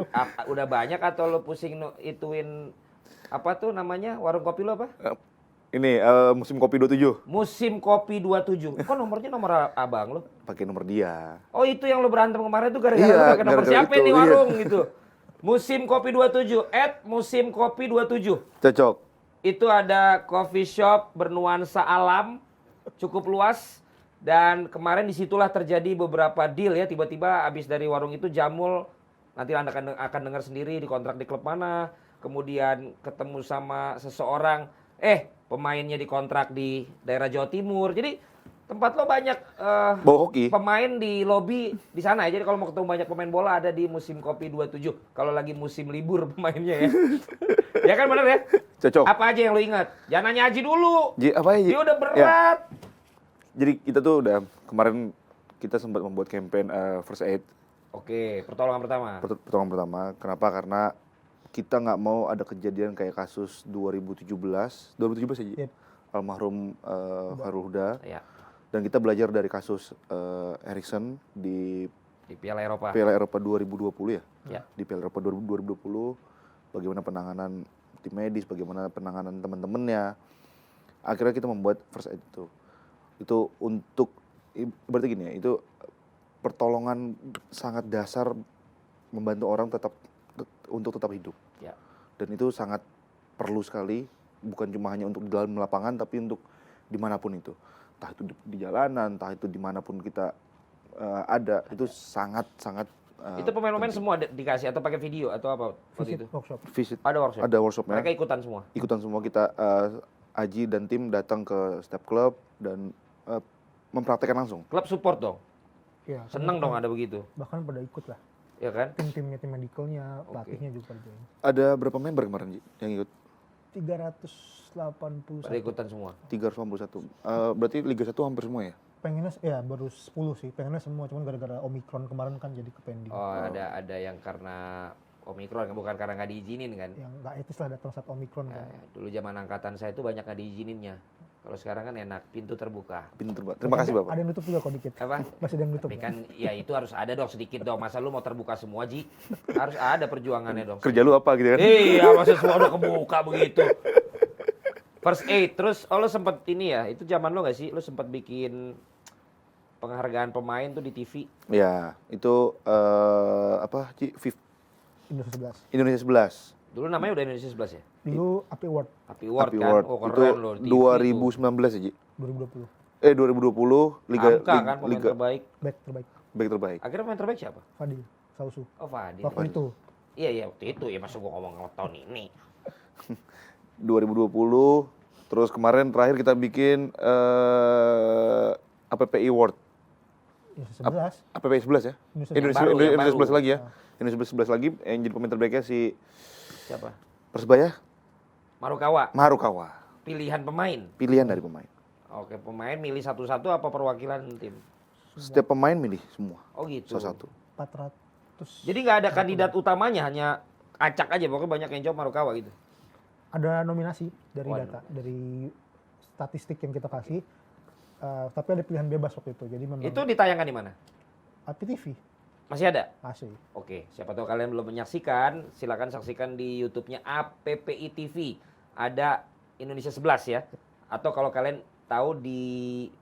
Udah banyak atau lo pusing ituin apa tuh namanya? Warung kopi lo apa? Ini musim kopi 27. Musim kopi 27. Kok nomornya nomor abang lo? Pakai nomor dia. Oh, itu yang lo berantem kemarin tuh gara-gara Iya, lo pakai nomor gara-gara siapa itu, nih iya. warung gitu. Musim kopi 27, musim kopi 27. Cocok. Itu ada coffee shop bernuansa alam, cukup luas, dan kemarin disitulah terjadi beberapa deal ya. Tiba-tiba abis dari warung itu Jamul, nanti Anda akan dengar sendiri dikontrak di klub mana, kemudian ketemu sama seseorang, pemainnya dikontrak di daerah Jawa Timur. Jadi tempat lo banyak Bawa hoki. pemain di lobi di sana ya. Jadi kalau mau ketemu banyak pemain bola ada di musim kopi 27. Kalau lagi musim libur pemainnya ya. Ya kan bener ya? Cocok. Apa aja yang lo ingat? Jangan nanya Aji dulu. Ji, apa ya, Ji? Dia udah Ya. berat. Jadi kita tuh udah kemarin kita sempat membuat campaign first aid. Oke, pertolongan pertama. Pertolongan pertama. Kenapa? Karena kita nggak mau ada kejadian kayak kasus 2017 ya, Ji? Yep. Almarhum Farul Huda. Ya, Dan kita belajar dari kasus Erikson di di Piala Eropa. Piala Eropa 2020 ya. Ya. Di Piala Eropa 2020, bagaimana penanganan tim medis, bagaimana penanganan teman-temannya. Akhirnya kita membuat first aid itu. Itu untuk, berarti gini ya, itu pertolongan sangat dasar membantu orang untuk tetap hidup. Ya. Dan itu sangat perlu sekali, bukan cuma hanya untuk di dalam lapangan, tapi untuk dimanapun itu. Entah itu di jalanan, entah itu dimanapun kita ada, itu sangat-sangat Itu pemain-pemain semua dikasih atau pakai video atau apa waktu itu? Visit workshop. visit. Ada workshop. Ada workshopnya. Mereka ikutan semua. Ikutan semua kita, Aji dan tim datang ke setiap klub dan mempraktekkan langsung. Klub support dong. Ya, Seneng dong ada begitu. bahkan pada ikut lah. Ya kan? Tim-timnya, tim medicalnya, pelatihnya juga ada. Ada berapa member kemarin, Ji, yang ikut? 381. Pada ikutan semua. 381. Berarti Liga 1 hampir semua ya? Pengennya ya baru 10 sih. Pengennya semua, cuman gara-gara Omikron kemarin kan jadi kepending. Oh, ada yang karena Omikron, bukan karena nggak diizinin kan? Yang nggak etis lah datang saat Omikron kan. Dulu zaman angkatan saya itu banyak nggak diizininnya. Kalau sekarang kan enak, pintu terbuka. Pintu terbuka. Terima kasih, Bapak. Ada yang nutup juga kok dikit. Apa? Masih ada yang nutup. Tapi kan ya itu harus ada dong sedikit dong. Masa lu mau terbuka semua, Ji? Harus ada perjuangannya dong. Kerja lu apa gitu kan? Iya, masa semua udah kebuka begitu. First aid, terus lo sempet ini ya, itu zaman lo nggak sih? Lo sempet bikin penghargaan pemain tuh di TV. Ya, itu apa, Ci? Indonesia 11. Indonesia 11. Dulu namanya udah Indonesia 11 ya? Dulu Api Award Api Award Happy kan? Award. Oh Itu keren loh. TV 2019 ya, Ji? 2020. 2020 Liga Angka kan pemain Liga terbaik. Back terbaik. back terbaik. Akhirnya pemain terbaik siapa? Fadil Sausu. Oh Fadil. Waktu itu. Iya waktu itu ya, masa gua ngomong tahun ini. 2020, terus kemarin terakhir kita bikin APPI Award. Indonesia 11. APPI 11 ya? Indonesia baru, yang Indonesia baru. 11 lagi ya. Indonesia 11 lagi, yang jadi pemain terbaiknya si Siapa? Persebaya, Marukawa. Marukawa. Pilihan pemain. Pilihan dari pemain. Oke, pemain milih satu-satu apa perwakilan tim? Setiap pemain milih semua, Oh gitu. salah satu. 400. Jadi nggak ada kandidat utamanya, hanya acak aja. Pokoknya banyak yang jawab Marukawa gitu. Ada nominasi dari Oh, data, dari statistik yang kita kasih. Tapi ada pilihan bebas waktu itu. Jadi memang Itu ditayangkan di mana? Api TV Masih ada? masih. Oke, siapa tahu kalian belum menyaksikan, silakan saksikan di YouTube-nya APPI TV. Ada Indonesia 11 ya. Atau kalau kalian tahu di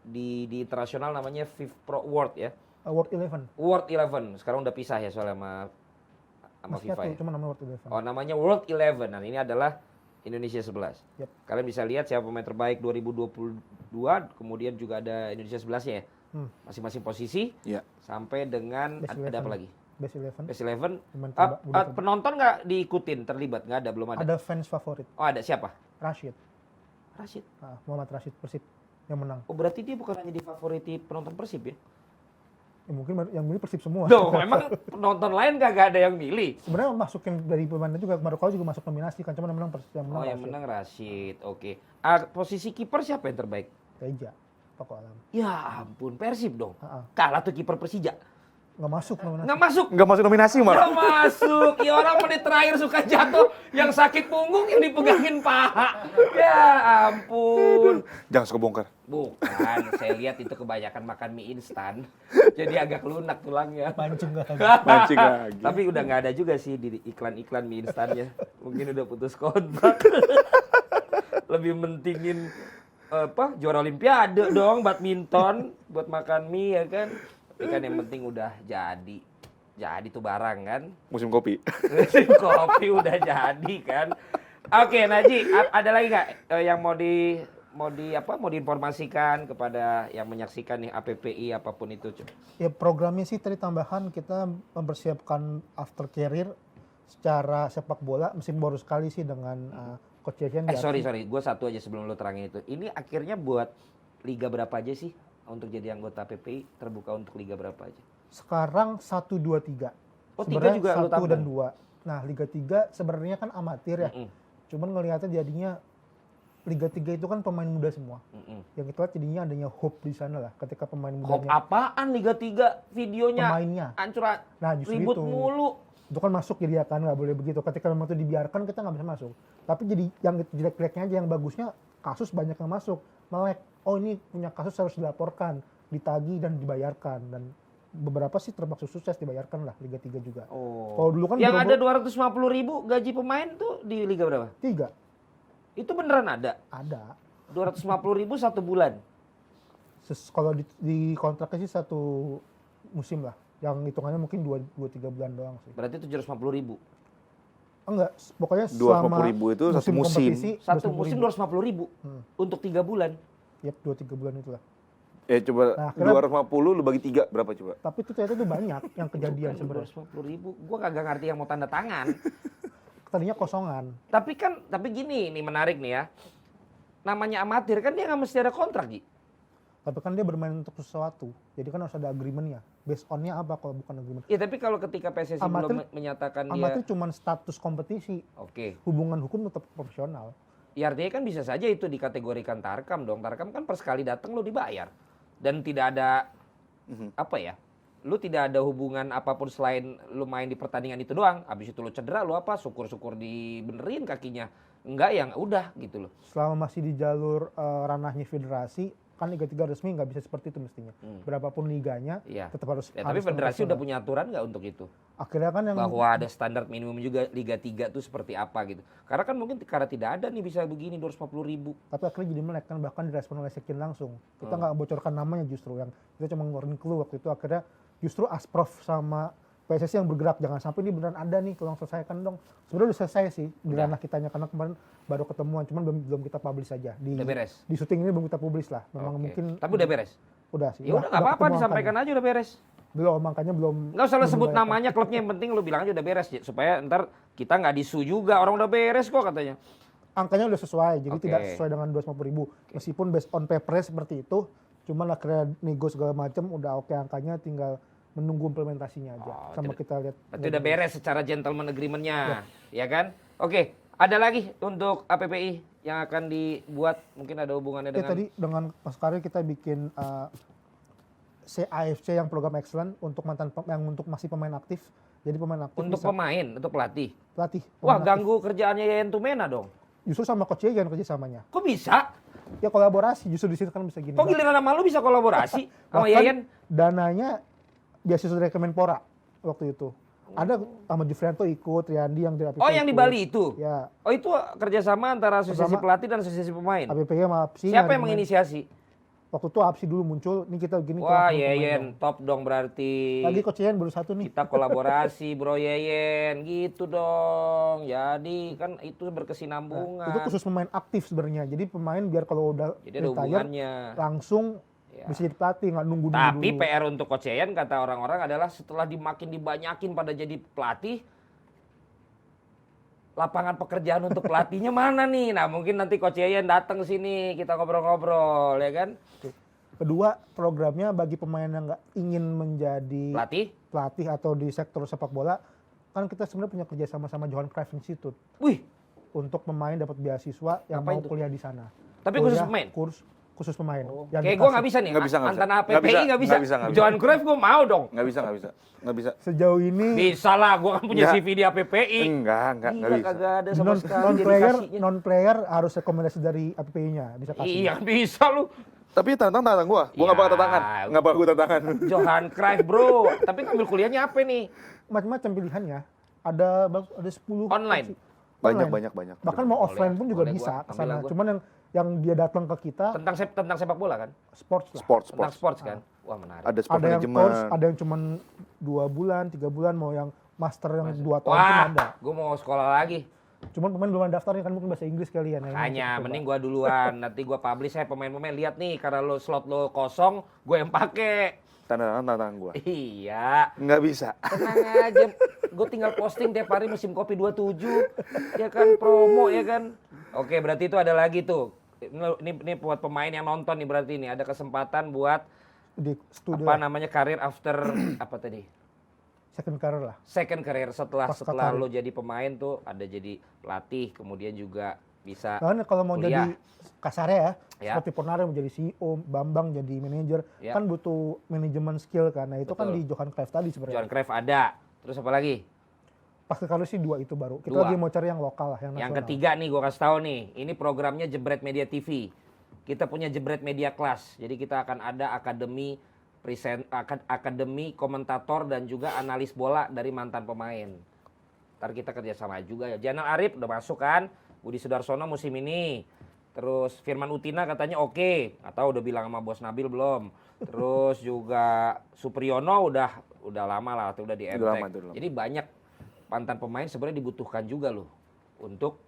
internasional namanya FIFPro World ya. World 11. World 11. Sekarang udah pisah ya soalnya sama Masih FIFA satu, ya. cuma namanya World 11. Oh, namanya World 11. Nah, ini adalah Indonesia 11. Yep. Kalian bisa lihat siapa pemain terbaik 2022, kemudian juga ada Indonesia 11-nya ya. Masing-masing posisi Iya. sampai dengan Best ada 11. apa lagi? Best 11. Best 11. Pemain terbaik. Penonton nggak diikutin, terlibat? Nggak ada, belum ada. Ada fans favorit. Oh, ada siapa? Rashid. Rashid. Muhammad Rashid Persib. yang menang. Oh berarti dia bukan hanya difavoriti penonton Persib ya? Ya, mungkin yang milih Persib semua. Duh, memang penonton lain gak ada yang milih. Sebenarnya masukin dari pemain juga, Maroko juga masuk nominasi kan, cuma yang menang Persib, yang menang Oh yang Rashid. menang Rashid, oke. Posisi kiper siapa yang terbaik? Teja, Paku Alam. Ya ampun, Persib dong. Ha-ha. Kalah tuh kiper Persija. Nggak masuk nominasi. Nggak masuk. Nggak masuk nominasi malah. Nggak masuk. Ya orang menit terakhir suka jatuh. Yang sakit punggung yang dipegangin paha. Ya ampun. Jangan suka bongkar. Bukan, saya lihat itu kebanyakan makan mie instan. Jadi agak lunak tulangnya. Pancing nggak? Mancing lagi. Tapi udah nggak ada juga sih di iklan-iklan mie instannya. Mungkin udah putus kontrak. Lebih mentingin juara olimpiade dong, badminton buat makan mie ya kan. Tapi kan yang penting udah jadi. Jadi tuh barang kan. Musim kopi. Musim kopi udah jadi kan. Oke, Naji, ada lagi nggak yang mau diinformasikan kepada yang menyaksikan nih APPI apapun itu? Ya programnya sih tadi tambahan kita mempersiapkan after career secara sepak bola, mesin baru sekali sih dengan Coach Jajan. Sorry, gue satu aja sebelum lo terangin itu. Ini akhirnya buat liga berapa aja sih untuk jadi anggota PPI, terbuka untuk liga berapa aja? Sekarang 1, 2, 3. Oh, 3 juga lo 1 tambah? dan 2. Nah, Liga 3 sebenarnya kan amatir ya. Cuman ngelihatnya jadinya Liga 3 itu kan pemain muda semua. Yang kita lihat jadinya adanya hope di sana lah ketika pemain Hope mudanya. apaan Liga 3 videonya? Pemainnya. Hancur, Nah, justru ribut itu. mulu. Itu kan masuk jadi ya kan, nggak boleh begitu. Ketika memang itu dibiarkan kita nggak bisa masuk. Tapi jadi yang jelek-jeleknya aja, yang bagusnya kasus banyak yang masuk. Melek, oh ini punya kasus harus dilaporkan, ditagih dan dibayarkan. Dan beberapa sih termasuk sukses dibayarkan lah Liga 3 juga. Oh. Kalau dulu kan Yang ada 250.000 gaji pemain tuh di liga berapa? 3 Itu beneran ada? ada. 250.000 satu bulan. Kalau di kontraknya sih 1 musim lah. Yang hitungannya mungkin 2-3 bulan doang sih. Berarti 750.000. Enggak, pokoknya 250.000 itu satu musim. kompetisi, Satu musim 250.000 untuk 3 bulan. Yap, 2-3 bulan itulah. Coba Nah, akhirnya- 250 lu bagi 3 berapa coba? Tapi itu ternyata tuh banyak yang kejadian sebenarnya. 250.000. Gua kagak ngerti yang mau tanda tangan. Tadinya kosongan. Tapi gini, ini menarik nih ya. Namanya amatir kan dia nggak mesti ada kontrak, Ji. Tapi kan dia bermain untuk sesuatu. Jadi kan harus ada agreement-nya. Based on-nya apa kalau bukan agreement? Ya tapi kalau ketika PSSI belum menyatakan Amatir dia, cuma status kompetisi. oke. Hubungan hukum tetap profesional. Ya artinya kan bisa saja itu dikategorikan tarkam dong. Tarkam kan per sekali datang lu dibayar. Dan tidak ada, apa ya, lu tidak ada hubungan apapun selain lu main di pertandingan itu doang. Habis itu lu cedera, lu apa, syukur-syukur dibenerin kakinya. Enggak ya, udah gitu loh. Selama masih di jalur ranahnya federasi, kan Liga 3 resmi nggak bisa seperti itu mestinya. Berapapun liganya, Iya. tetap harus. Ya, tapi harus federasi udah profesional. punya aturan nggak untuk itu? Akhirnya kan yang Bahwa ada standar minimum juga Liga 3 tuh seperti apa gitu. Karena kan mungkin karena tidak ada nih bisa begini 250.000. tapi akhirnya jadi melek kan, bahkan direspon oleh Sekin langsung. Kita nggak bocorkan namanya justru, yang kita cuma ngeluarin clue waktu itu. Akhirnya justru Asprof sama PSSI yang bergerak, jangan sampai ini beneran ada nih, tolong selesaikan dong. Sebenarnya udah selesai sih di ranah kitanya, karena kemarin baru ketemuan, cuman belum kita publish aja. Udah beres? Di syuting ini belum kita publish lah. Memang Oke. mungkin Tapi udah beres? udah sih. Ya udah nggak apa-apa, ketemu disampaikan angkanya. aja udah beres. Belum, makanya belum. Nggak usah lo belum sebut dibayarkan. namanya klubnya, yang penting lo bilang aja udah beres. Supaya ntar kita nggak disu juga, orang udah beres kok katanya. Angkanya udah sesuai, jadi Oke. tidak sesuai dengan 250.000. Meskipun based on paper seperti itu, cuman akhirnya nego segala macam udah oke angkanya, tinggal menunggu implementasinya aja. Oh, Sama kita lihat. Berarti udah beres secara gentleman agreement-nya, ya kan? Oke, ada lagi untuk APPI yang akan dibuat, mungkin ada hubungannya Ya dengan... tadi dengan Mas Karir kita bikin CAFC yang program excellent untuk yang untuk masih pemain aktif. Jadi pemain aktif Untuk bisa pemain, untuk pelatih. pelatih. Wah, pemain aktif. ganggu kerjaannya Yayan Tumena dong. Justru sama coach Yayan kerjasamanya. Kok bisa? Ya kolaborasi, justru di sini kan bisa gini. Kok giliran sama lu bisa kolaborasi sama Bahkan Yayan? dananya beasiswa dari Kemenpora waktu itu. Ada sama Jufrianto ikut, Riyandi yang dari APP. Oh, yang di ikut. Bali itu? Ya, Oh, itu kerjasama antara asosiasi Pertama- pelatih dan asosiasi pemain? APP sama APSI. Siapa yang ada main. menginisiasi? Waktu itu APSI dulu muncul, ini kita gini. Wah, kita pemain Yeyen dong. top dong berarti. Lagi coach Yayan baru satu nih. Kita kolaborasi Bro Yeyen, gitu dong. Jadi kan itu berkesinambungan. Itu khusus pemain aktif sebenarnya. Jadi pemain biar kalau udah Jadi ada retire hubungannya. langsung Ya. bisa jadi pelatih, nggak nunggu Tapi dulu. PR untuk Coach Yeyen kata orang-orang adalah setelah makin dibanyakin pada jadi pelatih, lapangan pekerjaan untuk pelatihnya mana nih? Nah mungkin nanti Coach Yayan datang sini kita ngobrol-ngobrol ya kan. Kedua, programnya bagi pemain yang nggak ingin menjadi pelatih atau di sektor sepak bola, kan kita sebenarnya punya kerja sama Johan Cruyff Institute. Wih, untuk pemain dapat beasiswa yang Ngapain mau tuh? kuliah di sana. Tapi khusus pemain? Khusus pemain. Kayak gue nggak bisa nih, Nggak bisa. mantan APPI nggak bisa. Nggak bisa. Johan Cruyff gue mau dong. Nggak bisa. Sejauh ini Bisa lah, gue kan punya Nggak. CV di APPI. Nggak Gila, bisa. kagak ada sama sekali dedikasinya. non player harus rekomendasi dari APPI-nya bisa kasih. Iya kan bisa lu. Tapi tantang gua nggak bakal tantangan. Nggak bakal gua tantangan. Johan Cruyff bro, tapi ngambil kuliahnya apa nih? Macam-macam pilihannya. Ada 10 Online? opsi. Banyak. Bahkan mau offline pun juga Boleh bisa gua, ke sana. ambil lah Cuman yang dia datang ke kita Tentang sepak bola kan? sports lah. Tentang sports kan? Wah menarik. Ada sport Ada yang manajemen. course, ada yang cuman 2 bulan, 3 bulan, mau yang master yang 2 tahun pun Wah, ada. gue mau sekolah lagi. Cuman pemain belum ada daftarnya kan mungkin bahasa Inggris kalian. Hanya, mending gua duluan. Nanti gua publish saya pemain-pemain lihat nih, karena lo slot lo kosong, gue yang pakai. Tantangan gua. Iya. Nggak bisa. Tenang aja, gue tinggal posting tiap hari musim kopi 27, ya kan promo ya kan. Oke, berarti itu ada lagi tuh. Ini buat pemain yang nonton nih berarti ini ada kesempatan buat Di studio apa namanya karir after apa tadi? second career lah. Second career setelah Pasca setelah karir. lo jadi pemain tuh ada jadi pelatih, kemudian juga bisa Nah, kalau mau kuliah. jadi kasarnya ya, Ya. seperti Ponari mau jadi CEO, Bambang jadi manajer, Ya. kan butuh manajemen skill kan. Nah itu kan Betul. di Johan Cruyff tadi Johan sebenarnya. Cruyff ada. Terus apa lagi? Pasca karir sih 2 itu baru. Kita 2. lagi mau cari yang lokal lah, yang Yang nasional. ketiga nih gue kasih tahu nih, ini programnya Jebret Media TV. Kita punya Jebret Media Class. Jadi kita akan ada akademi komentator dan juga analis bola dari mantan pemain. Ntar kita kerjasama juga ya. Janal Arif udah masuk kan, Budi Sudarsono musim ini. Terus Firman Utina katanya oke, atau udah bilang sama Bos Nabil belum. Terus juga Supriyono udah lama lah, atau udah di Udah lama, MTek. udah lama. Jadi banyak mantan pemain sebenarnya dibutuhkan juga loh untuk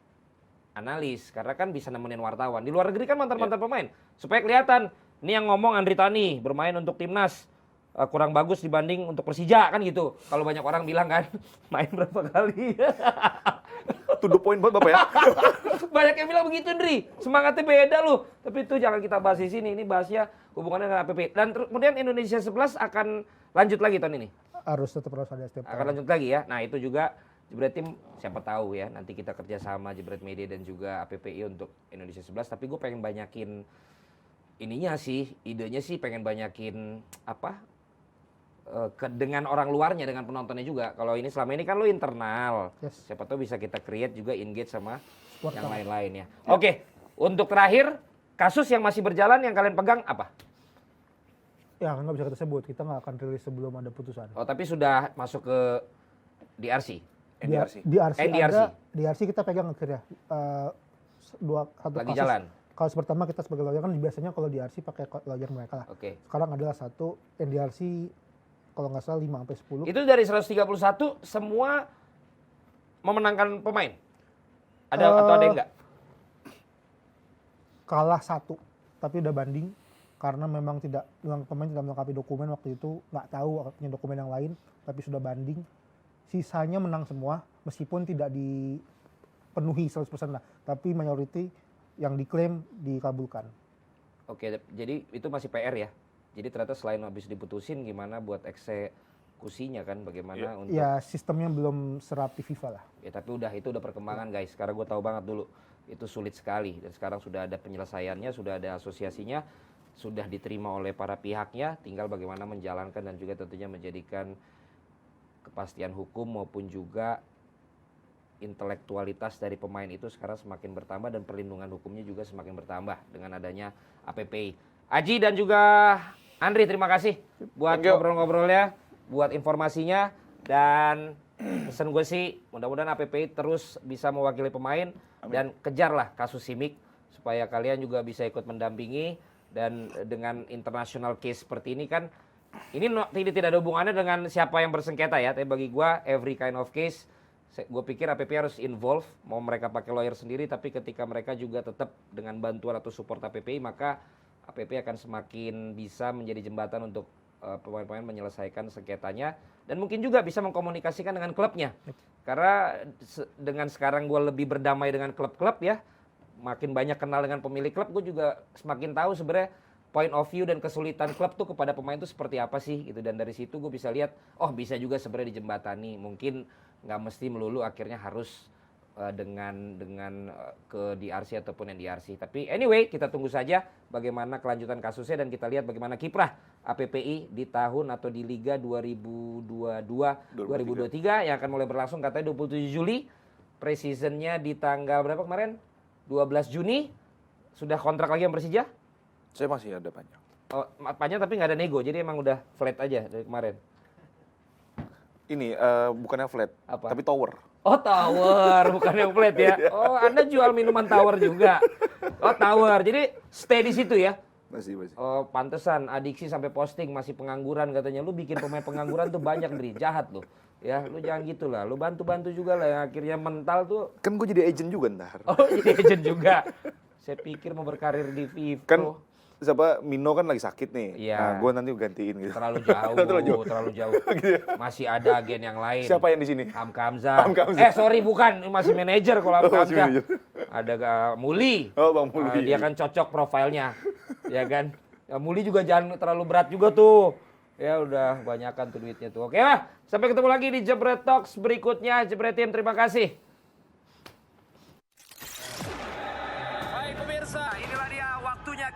analis, karena kan bisa nemenin wartawan. Di luar negeri kan mantan-mantan pemain, supaya kelihatan. Ini yang ngomong Andri Tani, bermain untuk timnas. Kurang bagus dibanding untuk Persija kan gitu. Kalau banyak orang bilang kan, main berapa kali. To the point buat Bapak ya. Banyak yang bilang begitu, Ndri. Semangatnya beda loh. Tapi itu jangan kita bahas di sini. Ini bahasnya hubungannya dengan APP. Dan kemudian Indonesia 11 akan lanjut lagi tahun ini. Harus tetap harus ada setiap Akan tahun. lanjut lagi ya. Nah itu juga Jebret Tim siapa tahu ya. Nanti kita kerjasama Jebret Media dan juga APPI untuk Indonesia 11. Tapi gue pengen banyakin ininya sih. Idenya sih pengen banyakin apa? Dengan orang luarnya, dengan penontonnya juga. Kalau ini selama ini kan lo internal. Yes. Siapa tahu bisa kita create juga engage sama Sport yang kan. lain-lain ya. Oke, untuk terakhir kasus yang masih berjalan yang kalian pegang apa? Ya nggak bisa kita sebut, kita nggak akan rilis sebelum ada putusan. Oh tapi sudah masuk ke DRC. NDRC. DRC NDRC. ada, DRC kita pegang akhirnya. Satu Lagi kasus. jalan. Kasus pertama kita sebagai lawyer kan biasanya kalau DRC pakai lawyer mereka lah. Oke. Sekarang adalah satu NDRC kalau nggak salah 5 sampai 10. Itu dari 131 semua memenangkan pemain. Ada atau ada yang enggak? Kalah satu, tapi udah banding karena memang pemain tidak melengkapi dokumen waktu itu, nggak tahu punya dokumen yang lain, tapi sudah banding. Sisanya menang semua, meskipun tidak dipenuhi 100% lah, tapi majority yang diklaim dikabulkan. Oke, jadi itu masih PR ya. Jadi ternyata selain habis diputusin gimana buat eksekusinya kan bagaimana untuk Ya sistemnya belum serapi FIFA lah. ya tapi itu udah perkembangan guys. Sekarang gue tahu banget dulu itu sulit sekali dan sekarang sudah ada penyelesaiannya, sudah ada asosiasinya, sudah diterima oleh para pihaknya, tinggal bagaimana menjalankan dan juga tentunya menjadikan kepastian hukum maupun juga intelektualitas dari pemain itu sekarang semakin bertambah dan perlindungan hukumnya juga semakin bertambah dengan adanya APPI. Aji dan juga Andri, terima kasih buat Thank you. ngobrol-ngobrolnya, buat informasinya, dan pesan gue sih mudah-mudahan APPI terus bisa mewakili pemain. Amin. Dan kejarlah kasus Simic supaya kalian juga bisa ikut mendampingi, dan dengan international case seperti ini kan ini tidak ada hubungannya dengan siapa yang bersengketa ya, tapi bagi gue every kind of case gue pikir APPI harus involve, mau mereka pakai lawyer sendiri tapi ketika mereka juga tetap dengan bantuan atau support APPI maka APPI akan semakin bisa menjadi jembatan untuk pemain-pemain menyelesaikan sengketanya dan mungkin juga bisa mengkomunikasikan dengan klubnya. Karena dengan sekarang gue lebih berdamai dengan klub-klub ya, makin banyak kenal dengan pemilik klub, gue juga semakin tahu sebenarnya point of view dan kesulitan klub tuh kepada pemain tuh seperti apa sih gitu. Dan dari situ gue bisa lihat, oh bisa juga sebenarnya dijembatani. Mungkin nggak mesti melulu akhirnya harus dengan ke DRC ataupun NDRC. Tapi anyway, kita tunggu saja bagaimana kelanjutan kasusnya dan kita lihat bagaimana kiprah APPI di tahun atau di Liga 2022-2023 yang akan mulai berlangsung katanya 27 Juli. Pre-seasonnya di tanggal berapa kemarin? 12 Juni. Sudah kontrak lagi yang Persija? Saya masih ada panjang. Oh, panjang tapi nggak ada nego, jadi emang udah flat aja dari kemarin. Ini bukannya flat, Apa? tapi tower. Oh tower, bukan yang flat ya. Oh Anda jual minuman tower juga. Oh tower, jadi stay di situ ya. Masih. Oh pantesan adiksi sampai posting masih pengangguran katanya. Lu bikin pemain pengangguran tuh banyak Dri, jahat lu. Ya lu jangan gitu lah, lu bantu-bantu juga lah yang akhirnya mental tuh. Kan gue jadi agent juga ntar. Oh jadi agent juga. Saya pikir mau berkarir di Vivo. Kan siapa Mino kan lagi sakit nih. Iya. Nah, gue nanti gantiin gitu. Terlalu jauh, terlalu jauh. Masih ada agen yang lain. Siapa yang di sini? Hamka Hamzah. Hamka Hamzah. Sorry bukan, masih manajer kalau Hamka masih Hamzah. manajer. Ada Muli. Oh, Bang Muli. Dia kan cocok profilnya. Ya kan? Ya, Muli juga jangan terlalu berat juga tuh. Ya udah banyakan tuh duitnya tuh. Oke lah, sampai ketemu lagi di Jebret Talks berikutnya. Jebret Team, terima kasih. Baik pemirsa, inilah dia waktunya.